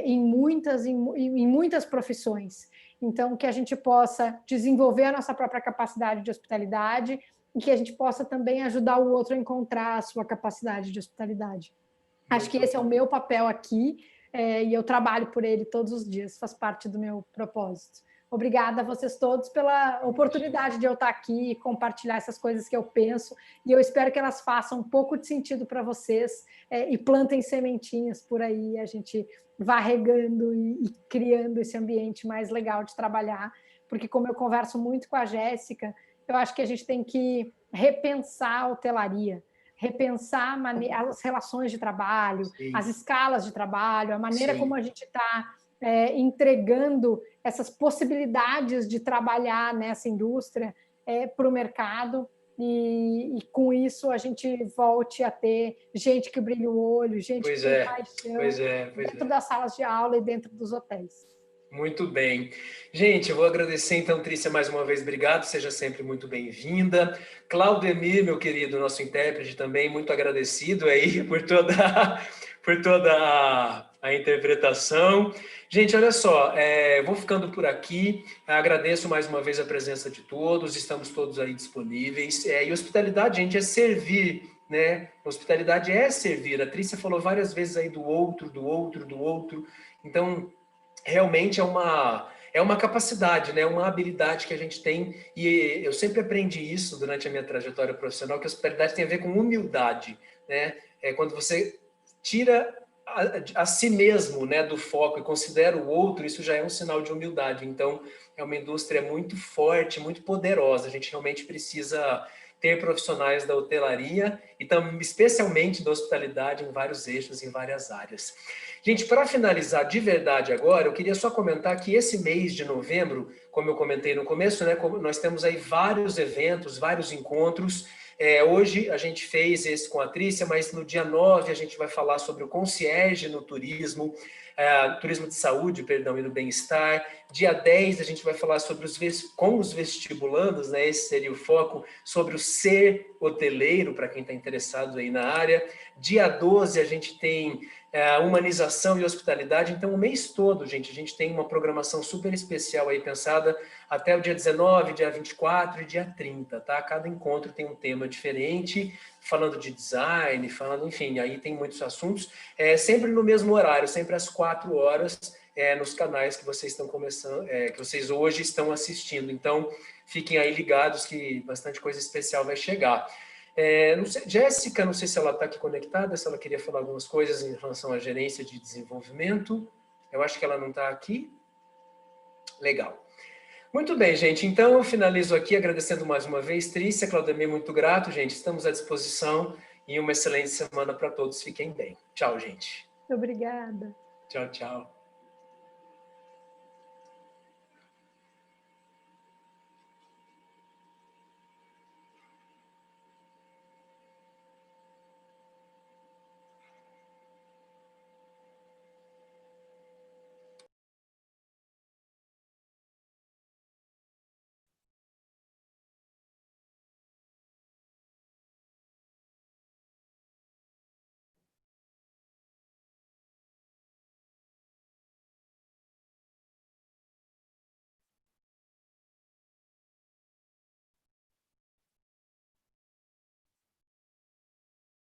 em muitas profissões. Então, que a gente possa desenvolver a nossa própria capacidade de hospitalidade e que a gente possa também ajudar o outro a encontrar a sua capacidade de hospitalidade. Acho que esse é o meu papel aqui e eu trabalho por ele todos os dias, faz parte do meu propósito. Obrigada a vocês todos pela oportunidade de eu estar aqui e compartilhar essas coisas que eu penso, e eu espero que elas façam um pouco de sentido para vocês e plantem sementinhas por aí, a gente vá regando e criando esse ambiente mais legal de trabalhar, porque como eu converso muito com a Jéssica, eu acho que a gente tem que repensar a hotelaria, repensar as relações de trabalho, as escalas de trabalho, a maneira como a gente está entregando essas possibilidades de trabalhar nessa indústria para o mercado e com isso a gente volte a ter gente que brilha o olho, gente que tem paixão dentro das salas de aula e dentro dos hotéis. Muito bem. Gente, eu vou agradecer então, Trícia, mais uma vez, obrigado, seja sempre muito bem-vinda. Claudemir, meu querido, nosso intérprete também, muito agradecido aí por toda a interpretação. Gente, olha só, vou ficando por aqui, agradeço mais uma vez a presença de todos, estamos todos aí disponíveis, e hospitalidade, gente, é servir, né? Hospitalidade é servir, a Trícia falou várias vezes aí do outro, então realmente é uma capacidade, né? Uma habilidade que a gente tem, e eu sempre aprendi isso durante a minha trajetória profissional, que a hospitalidade tem a ver com humildade, né? Quando você tira a si mesmo, né, do foco e considera o outro, isso já é um sinal de humildade. Então, é uma indústria muito forte, muito poderosa. A gente realmente precisa ter profissionais da hotelaria e também, especialmente da hospitalidade, em vários eixos, em várias áreas. Gente, para finalizar de verdade agora, eu queria só comentar que esse mês de novembro, como eu comentei no começo, né, nós temos aí vários eventos, vários encontros. Hoje a gente fez esse com a Trícia, mas no dia 9 a gente vai falar sobre o concierge no turismo, turismo de saúde, perdão, e do bem-estar. Dia 10 a gente vai falar sobre com os vestibulandos, né? Esse seria o foco, sobre o ser hoteleiro, para quem está interessado aí na área. Dia 12 a gente tem humanização e hospitalidade. Então, o mês todo, gente, a gente tem uma programação super especial aí pensada até o dia 19, dia 24 e dia 30, tá? Cada encontro tem um tema diferente, falando de design, falando, enfim, aí tem muitos assuntos, sempre no mesmo horário, sempre às 4 horas, nos canais que vocês estão começando, que vocês hoje estão assistindo. Então, fiquem aí ligados que bastante coisa especial vai chegar. Não sei, Jéssica, não sei se ela está aqui conectada, se ela queria falar algumas coisas em relação à gerência de desenvolvimento. Eu acho que ela não está aqui. Legal. Muito bem, gente. Então, eu finalizo aqui agradecendo mais uma vez. Trícia, Claudemir, muito grato, gente. Estamos à disposição e uma excelente semana para todos. Fiquem bem. Tchau, gente. Obrigada. Tchau, tchau.